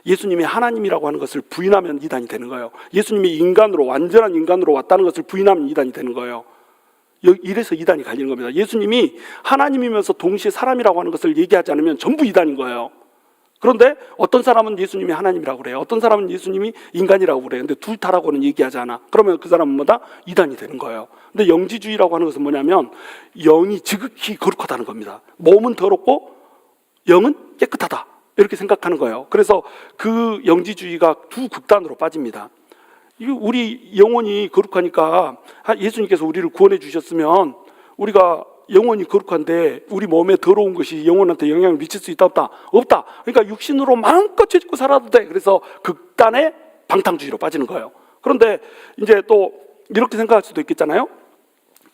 예수님이 하나님이라고 하는 것을 부인하면 이단이 되는 거예요. 예수님이 인간으로, 완전한 인간으로 왔다는 것을 부인하면 이단이 되는 거예요. 이래서 이단이 갈리는 겁니다. 예수님이 하나님이면서 동시에 사람이라고 하는 것을 얘기하지 않으면 전부 이단인 거예요. 그런데 어떤 사람은 예수님이 하나님이라고 그래요. 어떤 사람은 예수님이 인간이라고 그래요. 근데 둘 다라고는 얘기하지 않아. 그러면 그 사람은 뭐다? 이단이 되는 거예요. 근데 영지주의라고 하는 것은 뭐냐면 영이 지극히 거룩하다는 겁니다. 몸은 더럽고 영은 깨끗하다. 이렇게 생각하는 거예요. 그래서 그 영지주의가 두 극단으로 빠집니다. 우리 영혼이 거룩하니까 예수님께서 우리를 구원해 주셨으면 우리가 영혼이 거룩한데 우리 몸에 더러운 것이 영혼한테 영향을 미칠 수 있다 없다? 없다. 그러니까 육신으로 마음껏 죄짓고 살아도 돼. 그래서 극단의 방탕주의로 빠지는 거예요. 그런데 이제 또 이렇게 생각할 수도 있겠잖아요.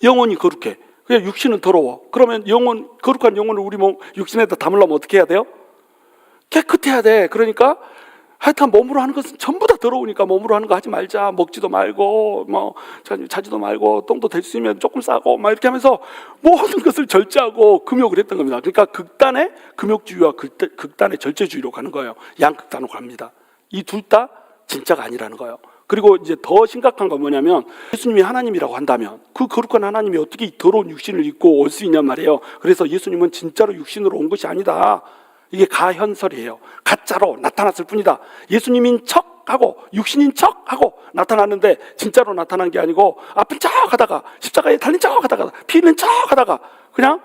영혼이 거룩해. 그냥 육신은 더러워. 그러면 거룩한 영혼을 우리 몸 육신에다 담으려면 어떻게 해야 돼요? 깨끗해야 돼. 그러니까 하여튼 몸으로 하는 것은 전부 다 더러우니까 몸으로 하는 거 하지 말자. 먹지도 말고 뭐 자지도 말고 똥도 될 수 있으면 조금 싸고 막 이렇게 하면서 모든 것을 절제하고 금욕을 했던 겁니다. 그러니까 극단의 금욕주의와 극단의 절제주의로 가는 거예요. 양극단으로 갑니다. 이 둘 다 진짜가 아니라는 거예요. 그리고 이제 더 심각한 건 뭐냐면 예수님이 하나님이라고 한다면 그 거룩한 하나님이 어떻게 이 더러운 육신을 입고 올 수 있냔 말이에요. 그래서 예수님은 진짜로 육신으로 온 것이 아니다. 이게 가현설이에요. 가짜로 나타났을 뿐이다. 예수님인 척하고 육신인 척하고 나타났는데 진짜로 나타난 게 아니고 아픈 척하다가 십자가에 달린 척하다가 피 흘린 척하다가 그냥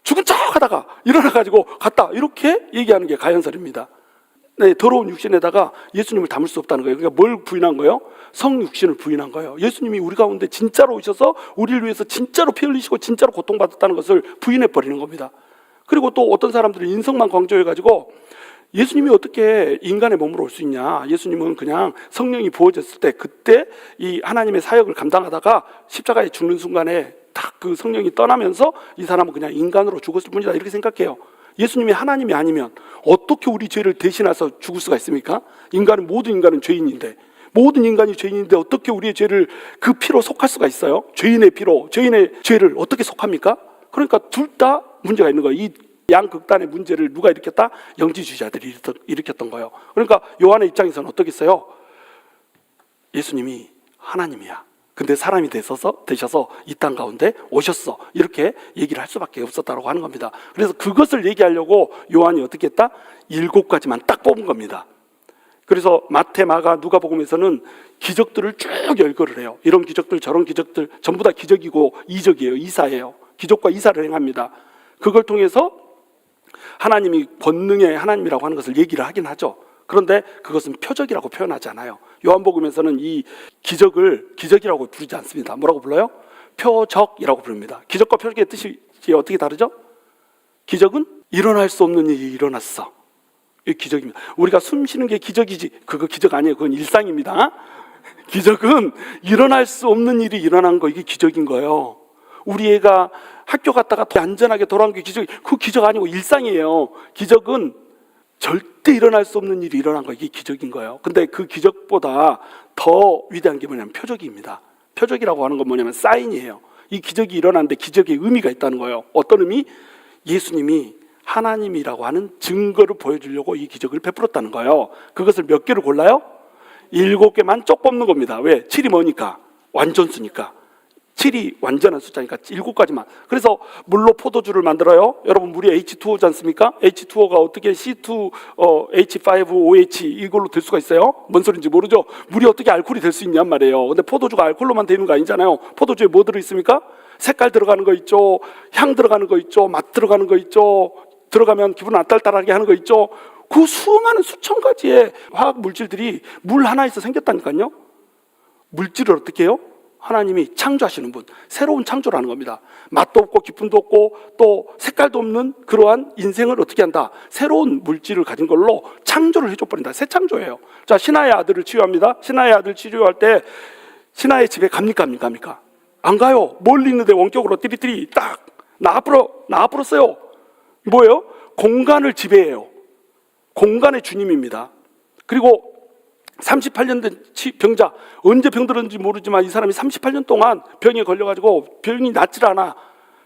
죽은 척하다가 일어나가지고 갔다. 이렇게 얘기하는 게 가현설입니다. 네, 더러운 육신에다가 예수님을 담을 수 없다는 거예요. 그러니까 뭘 부인한 거예요? 성육신을 부인한 거예요. 예수님이 우리 가운데 진짜로 오셔서 우리를 위해서 진짜로 피 흘리시고 진짜로 고통받았다는 것을 부인해버리는 겁니다. 그리고 또 어떤 사람들은 인성만 강조해가지고 예수님이 어떻게 인간의 몸으로 올 수 있냐. 예수님은 그냥 성령이 부어졌을 때 그때 이 하나님의 사역을 감당하다가 십자가에 죽는 순간에 딱 그 성령이 떠나면서 이 사람은 그냥 인간으로 죽었을 뿐이다. 이렇게 생각해요. 예수님이 하나님이 아니면 어떻게 우리 죄를 대신해서 죽을 수가 있습니까? 모든 인간은 죄인인데 모든 인간이 죄인인데 어떻게 우리의 죄를 그 피로 속할 수가 있어요? 죄인의 피로, 죄인의 죄를 어떻게 속합니까? 그러니까 둘 다 문제가 있는 거예요. 이 양극단의 문제를 누가 일으켰다? 영지주의자들이 일으켰던 거예요. 그러니까 요한의 입장에서는 어떻겠어요? 예수님이 하나님이야. 근데 사람이 되셔서 이 땅 가운데 오셨어. 이렇게 얘기를 할 수밖에 없었다고 하는 겁니다. 그래서 그것을 얘기하려고 요한이 어떻게 했다? 7가지만 딱 뽑은 겁니다. 그래서 마태, 마가, 누가복음에서는 기적들을 쭉 열거를 해요. 이런 기적들, 저런 기적들 전부 다 기적이고 이적이에요. 이사예요. 기적과 이사를 행합니다. 그걸 통해서 하나님이 권능의 하나님이라고 하는 것을 얘기를 하긴 하죠. 그런데 그것은 표적이라고 표현하지 않아요. 요한복음에서는 이 기적을 기적이라고 부르지 않습니다. 뭐라고 불러요? 표적이라고 부릅니다. 기적과 표적의 뜻이 어떻게 다르죠? 기적은 일어날 수 없는 일이 일어났어. 이게 기적입니다. 우리가 숨 쉬는 게 기적이지 그거 기적 아니에요. 그건 일상입니다. 기적은 일어날 수 없는 일이 일어난 거, 이게 기적인 거예요. 우리 애가 학교 갔다가 안전하게 돌아온 게 기적, 그 기적 아니고 일상이에요. 기적은 절대 일어날 수 없는 일이 일어난 거, 이게 기적인 거예요. 근데 그 기적보다 더 위대한 게 뭐냐면 표적입니다. 표적이라고 하는 건 뭐냐면 사인이에요. 이 기적이 일어났는데 기적의 의미가 있다는 거예요. 어떤 의미? 예수님이 하나님이라고 하는 증거를 보여주려고 이 기적을 베풀었다는 거예요. 그것을 몇 개를 골라요? 7개만 쪽 뽑는 겁니다. 왜? 7이 뭐니까? 완전수니까. 7이 완전한 숫자니까 7가지만. 그래서 물로 포도주를 만들어요. 여러분 물이 H2O지 않습니까? H2O가 어떻게 C2, H5OH 이걸로 될 수가 있어요? 뭔 소린지 모르죠? 물이 어떻게 알코올이 될 수 있냔 말이에요. 근데 포도주가 알코올로만 되는 거 아니잖아요. 포도주에 뭐 들어있습니까? 색깔 들어가는 거 있죠. 향 들어가는 거 있죠. 맛 들어가는 거 있죠. 들어가면 기분 안딸딸하게 하는 거 있죠. 그 수많은 수천 가지의 화학 물질들이 물 하나에서 생겼다니까요. 물질을 어떻게 해요? 하나님이 창조하시는 분, 새로운 창조라는 겁니다. 맛도 없고 기쁨도 없고 또 색깔도 없는 그러한 인생을 어떻게 한다? 새로운 물질을 가진 걸로 창조를 해줘버린다. 새 창조예요. 자, 신하의 아들을 치유합니다. 신하의 아들 치유할 때 신하의 집에 갑니까? 안 가요. 멀리 있는데 원격으로 띠리띠리 딱 앞으로 써요. 뭐예요? 공간을 지배해요. 공간의 주님입니다. 그리고 38년 된 병자, 언제 병들었는지 모르지만 이 사람이 38년 동안 병에 걸려가지고 병이 낫질 않아.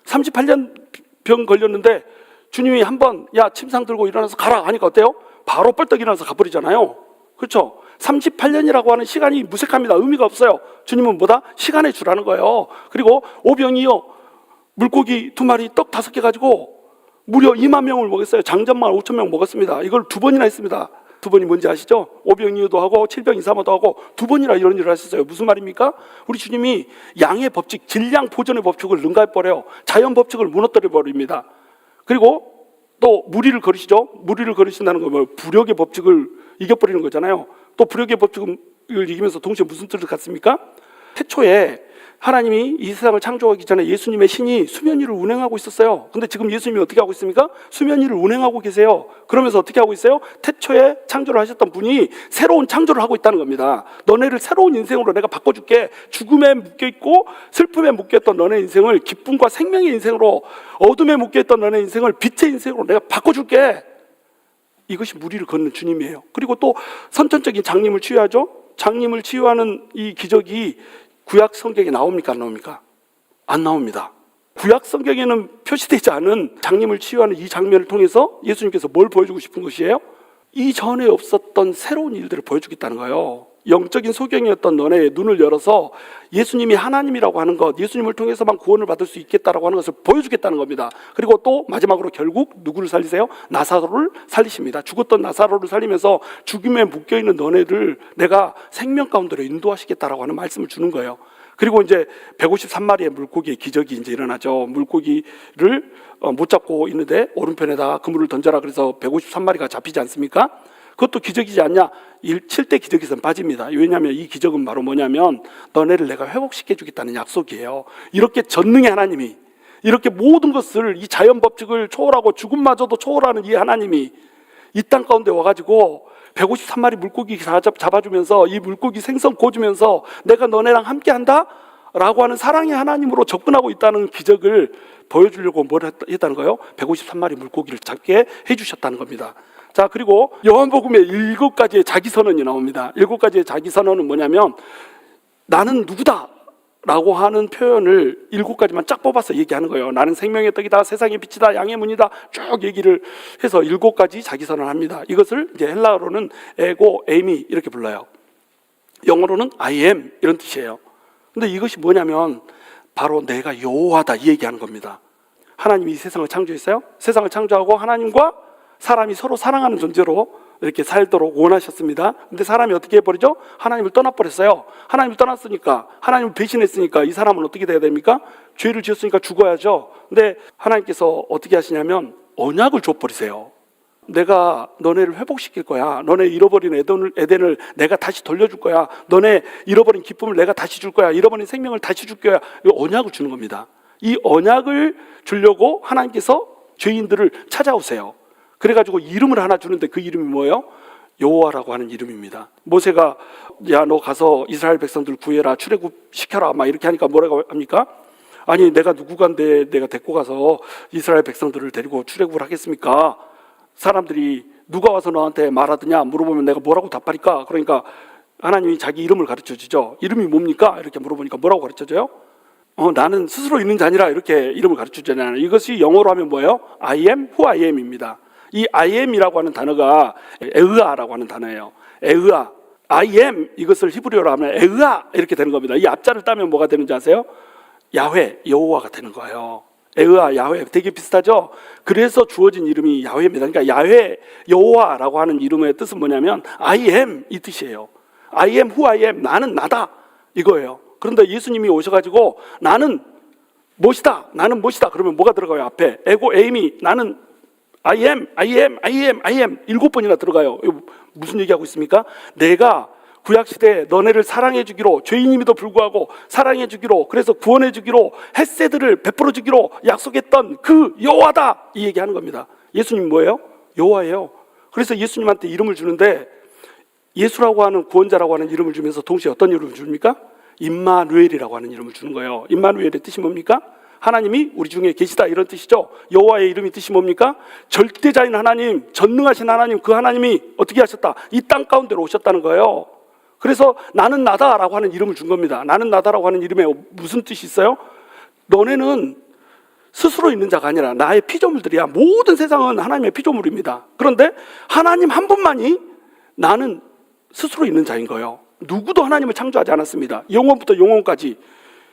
38년 병 걸렸는데 주님이 한번 야 침상 들고 일어나서 가라 하니까 어때요? 바로 뻘떡 일어나서 가버리잖아요. 그렇죠? 38년이라고 하는 시간이 무색합니다. 의미가 없어요. 주님은 뭐다? 시간의 주라는 거예요. 그리고 오병이어 물고기 2마리 떡 5개 가지고 무려 2만 명을 먹였어요. 장전만 5천 명 먹었습니다. 이걸 2번이나 했습니다. 2번이 뭔지 아시죠? 오병이어도 하고 7병 이삼어도 하고 2번이나 이런 일을 하셨어요. 무슨 말입니까? 우리 주님이 양의 법칙, 질량 보존의 법칙을 능가해버려요. 자연 법칙을 무너뜨려버립니다. 그리고 또 무리를 거르시죠? 무리를 거르신다는 건 뭐 부력의 법칙을 이겨버리는 거잖아요. 또 부력의 법칙을 이기면서 동시에 무슨 뜻을 갖습니까? 태초에 하나님이 이 세상을 창조하기 전에 예수님의 신이 수면 위를 운행하고 있었어요. 근데 지금 예수님이 어떻게 하고 있습니까? 수면 위를 운행하고 계세요. 그러면서 어떻게 하고 있어요? 태초에 창조를 하셨던 분이 새로운 창조를 하고 있다는 겁니다. 너네를 새로운 인생으로 내가 바꿔줄게. 죽음에 묶여있고 슬픔에 묶여있던 너네 인생을 기쁨과 생명의 인생으로, 어둠에 묶여있던 너네 인생을 빛의 인생으로 내가 바꿔줄게. 이것이 무리를 걷는 주님이에요. 그리고 또 선천적인 장님을 치유하죠. 장님을 치유하는 이 기적이 구약 성경에 나옵니까? 안 나옵니까? 안 나옵니다. 구약 성경에는 표시되지 않은 장님을 치유하는 이 장면을 통해서 예수님께서 뭘 보여주고 싶은 것이에요? 이전에 없었던 새로운 일들을 보여주겠다는 거예요. 영적인 소경이었던 너네의 눈을 열어서 예수님이 하나님이라고 하는 것, 예수님을 통해서만 구원을 받을 수 있겠다라고 하는 것을 보여주겠다는 겁니다. 그리고 또 마지막으로 결국 누구를 살리세요? 나사로를 살리십니다. 죽었던 나사로를 살리면서 죽음에 묶여있는 너네들 내가 생명 가운데로 인도하시겠다라고 하는 말씀을 주는 거예요. 그리고 이제 153마리의 물고기의 기적이 이제 일어나죠. 물고기를 못 잡고 있는데 오른편에다 그물을 던져라 그래서 153마리가 잡히지 않습니까? 그것도 기적이지 않냐? 7대 기적에서는 빠집니다. 왜냐하면 이 기적은 바로 뭐냐면 너네를 내가 회복시켜주겠다는 약속이에요. 이렇게 전능의 하나님이, 이렇게 모든 것을, 이 자연 법칙을 초월하고 죽음마저도 초월하는 이 하나님이 이 땅 가운데 와가지고 153마리 물고기 잡아주면서 이 물고기 생선 구워주면서 내가 너네랑 함께한다? 라고 하는 사랑의 하나님으로 접근하고 있다는 기적을 보여주려고 뭘 했다는 거예요? 153마리 물고기를 잡게 해주셨다는 겁니다. 자, 그리고 요한복음에 7가지의 자기선언이 나옵니다. 7가지의 자기선언은 뭐냐면 나는 누구다 라고 하는 표현을 7가지만 쫙 뽑아서 얘기하는 거예요. 나는 생명의 떡이다, 세상의 빛이다, 양의 문이다 쭉 얘기를 해서 7가지 자기선언을 합니다. 이것을 이제 헬라어로는 에고, 에미 이렇게 불러요. 영어로는 I am 이런 뜻이에요. 근데 이것이 뭐냐면 바로 내가 여호와다 이 얘기하는 겁니다. 하나님이 이 세상을 창조했어요. 세상을 창조하고 하나님과 사람이 서로 사랑하는 존재로 이렇게 살도록 원하셨습니다. 근데 사람이 어떻게 해버리죠? 하나님을 떠나버렸어요. 하나님을 떠났으니까, 하나님을 배신했으니까 이 사람은 어떻게 돼야 됩니까? 죄를 지었으니까 죽어야죠. 근데 하나님께서 어떻게 하시냐면 언약을 줘버리세요. 내가 너네를 회복시킬 거야. 너네 잃어버린 에덴을 내가 다시 돌려줄 거야. 너네 잃어버린 기쁨을 내가 다시 줄 거야. 잃어버린 생명을 다시 줄 거야. 이 언약을 주는 겁니다. 이 언약을 주려고 하나님께서 죄인들을 찾아오세요. 그래가지고 이름을 하나 주는데 그 이름이 뭐예요? 여호와라고 하는 이름입니다. 모세가 야 너 가서 이스라엘 백성들 구해라, 출애굽시켜라 막 이렇게 하니까 뭐라고 합니까? 아니 내가 누구간데 내가 데리고 가서 이스라엘 백성들을 데리고 출애굽을 하겠습니까? 사람들이 누가 와서 너한테 말하더냐 물어보면 내가 뭐라고 답하니까? 그러니까 하나님이 자기 이름을 가르쳐주죠. 이름이 뭡니까? 이렇게 물어보니까 뭐라고 가르쳐줘요? 나는 스스로 있는 자니라 이렇게 이름을 가르쳐주잖아요. 이것이 영어로 하면 뭐예요? I am who I am입니다. 이 I am이라고 하는 단어가 에으아라고 하는 단어예요. 에으아, I am 이것을 히브리어로 하면 에으아 이렇게 되는 겁니다. 이 앞자를 따면 뭐가 되는지 아세요? 야훼, 여호와가 되는 거예요. 에으아, 야훼 되게 비슷하죠? 그래서 주어진 이름이 야훼입니다. 그러니까 야훼, 여호와라고 하는 이름의 뜻은 뭐냐면 I am 이 뜻이에요. I am who I am, 나는 나다 이거예요. 그런데 예수님이 오셔가지고 나는 무엇이다, 나는 무엇이다 그러면 뭐가 들어가요? 앞에 에고, 에이미, 나는 I am, I am, I am, I am 7번이나 들어가요. 이거 무슨 얘기하고 있습니까? 내가 구약시대에 너네를 사랑해주기로, 죄인임에도 불구하고 사랑해주기로, 그래서 구원해주기로, 헷세드를 베풀어주기로 약속했던 그 여호와다, 이 얘기하는 겁니다. 예수님 뭐예요? 여호와예요. 그래서 예수님한테 이름을 주는데, 예수라고 하는 구원자라고 하는 이름을 주면서 동시에 어떤 이름을 줍니까? 임마누엘이라고 하는 이름을 주는 거예요. 임마누엘의 뜻이 뭡니까? 하나님이 우리 중에 계시다, 이런 뜻이죠. 여호와의 이름이 뜻이 뭡니까? 절대자인 하나님, 전능하신 하나님, 그 하나님이 어떻게 하셨다? 이 땅 가운데로 오셨다는 거예요. 그래서 나는 나다라고 하는 이름을 준 겁니다. 나는 나다라고 하는 이름에 무슨 뜻이 있어요? 너네는 스스로 있는 자가 아니라 나의 피조물들이야. 모든 세상은 하나님의 피조물입니다. 그런데 하나님 한 분만이 나는 스스로 있는 자인 거예요. 누구도 하나님을 창조하지 않았습니다. 영원부터 영원까지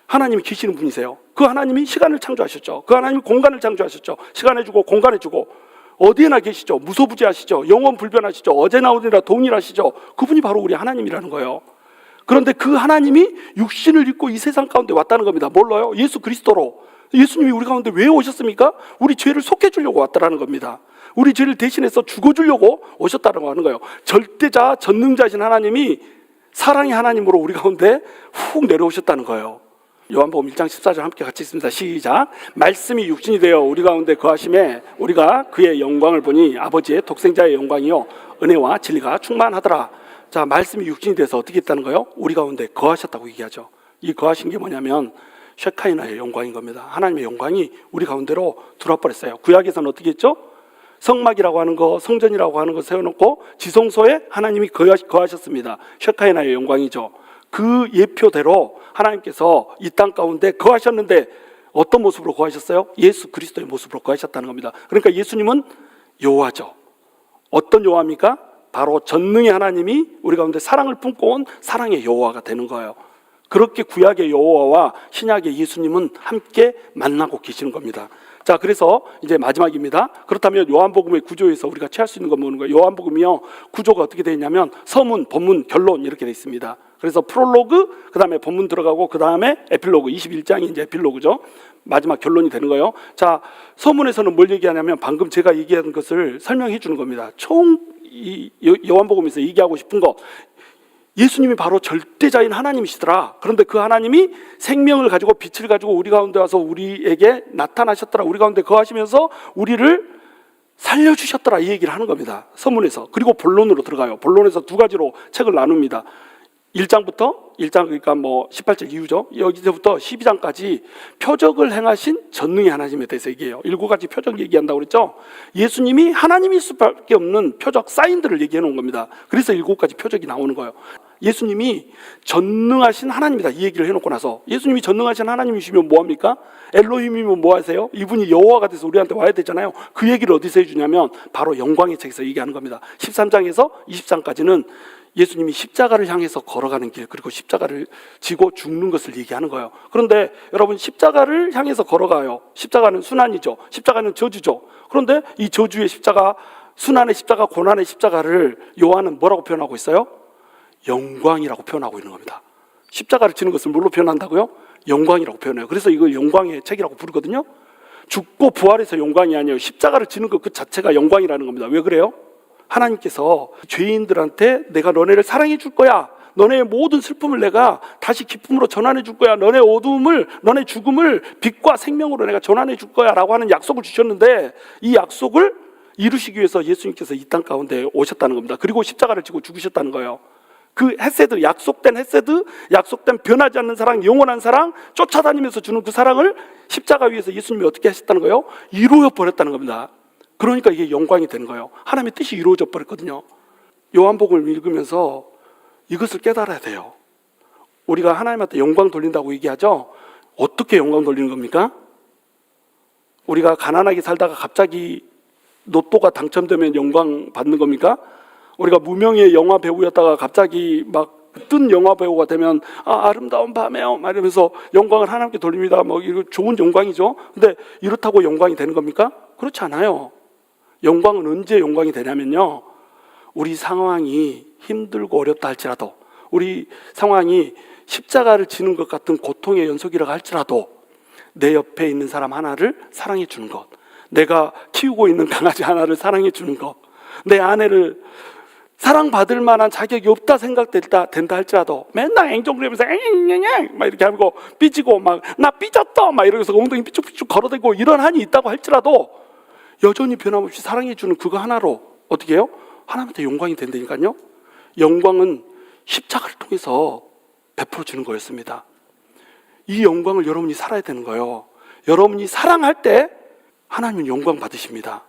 하나님이 계시는 분이세요. 그 하나님이 시간을 창조하셨죠. 그 하나님이 공간을 창조하셨죠. 시간에 주고 공간에 주고 어디에나 계시죠. 무소부지하시죠. 영원불변하시죠. 어제나 오늘이나 동일하시죠. 그분이 바로 우리 하나님이라는 거예요. 그런데 그 하나님이 육신을 입고 이 세상 가운데 왔다는 겁니다. 뭘로요? 예수 그리스도로. 예수님이 우리 가운데 왜 오셨습니까? 우리 죄를 속해주려고 왔다라는 겁니다. 우리 죄를 대신해서 죽어주려고 오셨다는 거 하는 거예요. 절대자, 전능자이신 하나님이 사랑의 하나님으로 우리 가운데 훅 내려오셨다는 거예요. 요한복음 1장 14절 함께 같이 읽습니다. 시작. 말씀이 육신이 되어 우리 가운데 거하심에 우리가 그의 영광을 보니 아버지의 독생자의 영광이요 은혜와 진리가 충만하더라. 자, 말씀이 육신이 돼서 어떻게 했다는 거예요? 우리 가운데 거하셨다고 얘기하죠. 이 거하신 게 뭐냐면 쉐카이나의 영광인 겁니다. 하나님의 영광이 우리 가운데로 들어와 버렸어요. 구약에서는 어떻게 했죠? 성막이라고 하는 거, 성전이라고 하는 거 세워놓고 지성소에 하나님이 거하셨습니다. 쉐카이나의 영광이죠. 그 예표대로 하나님께서 이 땅 가운데 거하셨는데 어떤 모습으로 거하셨어요? 예수 그리스도의 모습으로 거하셨다는 겁니다. 그러니까 예수님은 여호와죠. 어떤 여호와입니까? 바로 전능의 하나님이 우리 가운데 사랑을 품고 온 사랑의 여호와가 되는 거예요. 그렇게 구약의 여호와와 신약의 예수님은 함께 만나고 계시는 겁니다. 자, 그래서 이제 마지막입니다. 그렇다면 요한복음의 구조에서 우리가 취할 수 있는 건 뭐는 거예요? 요한복음이요, 구조가 어떻게 되어 있냐면 서문, 본문, 결론 이렇게 되어 있습니다. 그래서 프롤로그, 그 다음에 본문 들어가고 그 다음에 에필로그, 21장이 이제 에필로그죠. 마지막 결론이 되는 거예요. 자, 서문에서는 뭘 얘기하냐면 방금 제가 얘기한 것을 설명해 주는 겁니다. 이 요한복음에서 얘기하고 싶은 거, 예수님이 바로 절대자인 하나님이시더라. 그런데 그 하나님이 생명을 가지고 빛을 가지고 우리 가운데 와서 우리에게 나타나셨더라. 우리 가운데 거하시면서 우리를 살려주셨더라, 이 얘기를 하는 겁니다. 서문에서. 그리고 본론으로 들어가요. 본론에서 두 가지로 책을 나눕니다. 1장 그러니까 18절 이후죠. 여기서부터 12장까지 표적을 행하신 전능의 하나님에 대해서 얘기해요. 7가지 표적 얘기한다고 그랬죠. 예수님이 하나님일 수밖에 없는 표적, 사인들을 얘기해 놓은 겁니다. 그래서 7가지 표적이 나오는 거예요. 예수님이 전능하신 하나님이다, 이 얘기를 해놓고 나서 예수님이 전능하신 하나님이시면 뭐합니까? 엘로힘이면 뭐 하세요? 이분이 여호와가 돼서 우리한테 와야 되잖아요. 그 얘기를 어디서 해주냐면 바로 영광의 책에서 얘기하는 겁니다. 13장에서 20장까지는 예수님이 십자가를 향해서 걸어가는 길, 그리고 십자가를 지고 죽는 것을 얘기하는 거예요. 그런데 여러분, 십자가를 향해서 걸어가요. 십자가는 순환이죠. 십자가는 저주죠. 그런데 이 저주의 십자가, 순환의 십자가, 고난의 십자가를 요한은 뭐라고 표현하고 있어요? 영광이라고 표현하고 있는 겁니다. 십자가를 지는 것을 뭘로 표현한다고요? 영광이라고 표현해요. 그래서 이걸 영광의 책이라고 부르거든요. 죽고 부활해서 영광이 아니에요. 십자가를 지는 것 그 자체가 영광이라는 겁니다. 왜 그래요? 하나님께서 죄인들한테 내가 너네를 사랑해 줄 거야, 너네의 모든 슬픔을 내가 다시 기쁨으로 전환해 줄 거야, 너네 어두움을, 너네 죽음을 빛과 생명으로 내가 전환해 줄 거야 라고 하는 약속을 주셨는데, 이 약속을 이루시기 위해서 예수님께서 이 땅 가운데 오셨다는 겁니다. 그리고 십자가를 지고 죽으셨다는 거예요. 그 헤세드, 약속된 헤세드, 약속된 변하지 않는 사랑, 영원한 사랑, 쫓아다니면서 주는 그 사랑을 십자가 위에서 예수님이 어떻게 하셨다는 거예요? 이루어 버렸다는 겁니다. 그러니까 이게 영광이 되는 거예요. 하나님의 뜻이 이루어져 버렸거든요. 요한복음을 읽으면서 이것을 깨달아야 돼요. 우리가 하나님한테 영광 돌린다고 얘기하죠. 어떻게 영광 돌리는 겁니까? 우리가 가난하게 살다가 갑자기 로또가 당첨되면 영광 받는 겁니까? 우리가 무명의 영화 배우였다가 갑자기 막 뜬 영화 배우가 되면 아름다운 밤에요 말하면서 영광을 하나님께 돌립니다. 이거 좋은 영광이죠. 근데 이렇다고 영광이 되는 겁니까? 그렇지 않아요. 영광은 언제 영광이 되냐면요, 우리 상황이 힘들고 어렵다 할지라도, 우리 상황이 십자가를 지는 것 같은 고통의 연속이라고 할지라도 내 옆에 있는 사람 하나를 사랑해 주는 것, 내가 키우고 있는 강아지 하나를 사랑해 주는 것, 내 아내를 사랑받을 만한 자격이 없다 생각된다 할지라도 맨날 앵종그리면서 앵앵앵 막 이렇게 하고 삐지고 막 나 삐졌다 막 이러면서 엉덩이 삐죽삐죽 걸어대고 이런 한이 있다고 할지라도 여전히 변함없이 사랑해주는 그거 하나로 어떻게 해요? 하나님한테 영광이 된다니까요. 영광은 십자가를 통해서 베풀어 주는 거였습니다. 이 영광을 여러분이 살아야 되는 거예요. 여러분이 사랑할 때 하나님은 영광 받으십니다.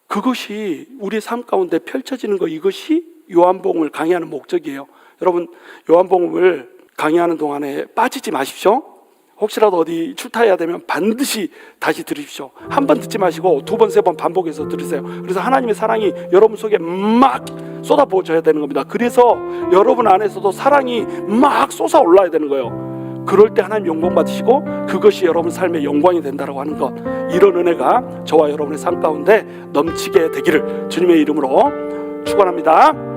그것이 우리의 삶 가운데 펼쳐지는 거, 이것이 요한복음을 강의하는 목적이에요. 여러분, 요한복음을 강의하는 동안에 빠지지 마십시오. 혹시라도 어디 출타해야 되면 반드시 다시 들으십시오. 한 번 듣지 마시고 두 번, 세 번 반복해서 들으세요. 그래서 하나님의 사랑이 여러분 속에 막 쏟아부어져야 되는 겁니다. 그래서 여러분 안에서도 사랑이 막 솟아 올라야 되는 거예요. 그럴 때 하나님 영광 받으시고 그것이 여러분 삶의 영광이 된다고 하는 것, 이런 은혜가 저와 여러분의 삶 가운데 넘치게 되기를 주님의 이름으로 축원합니다.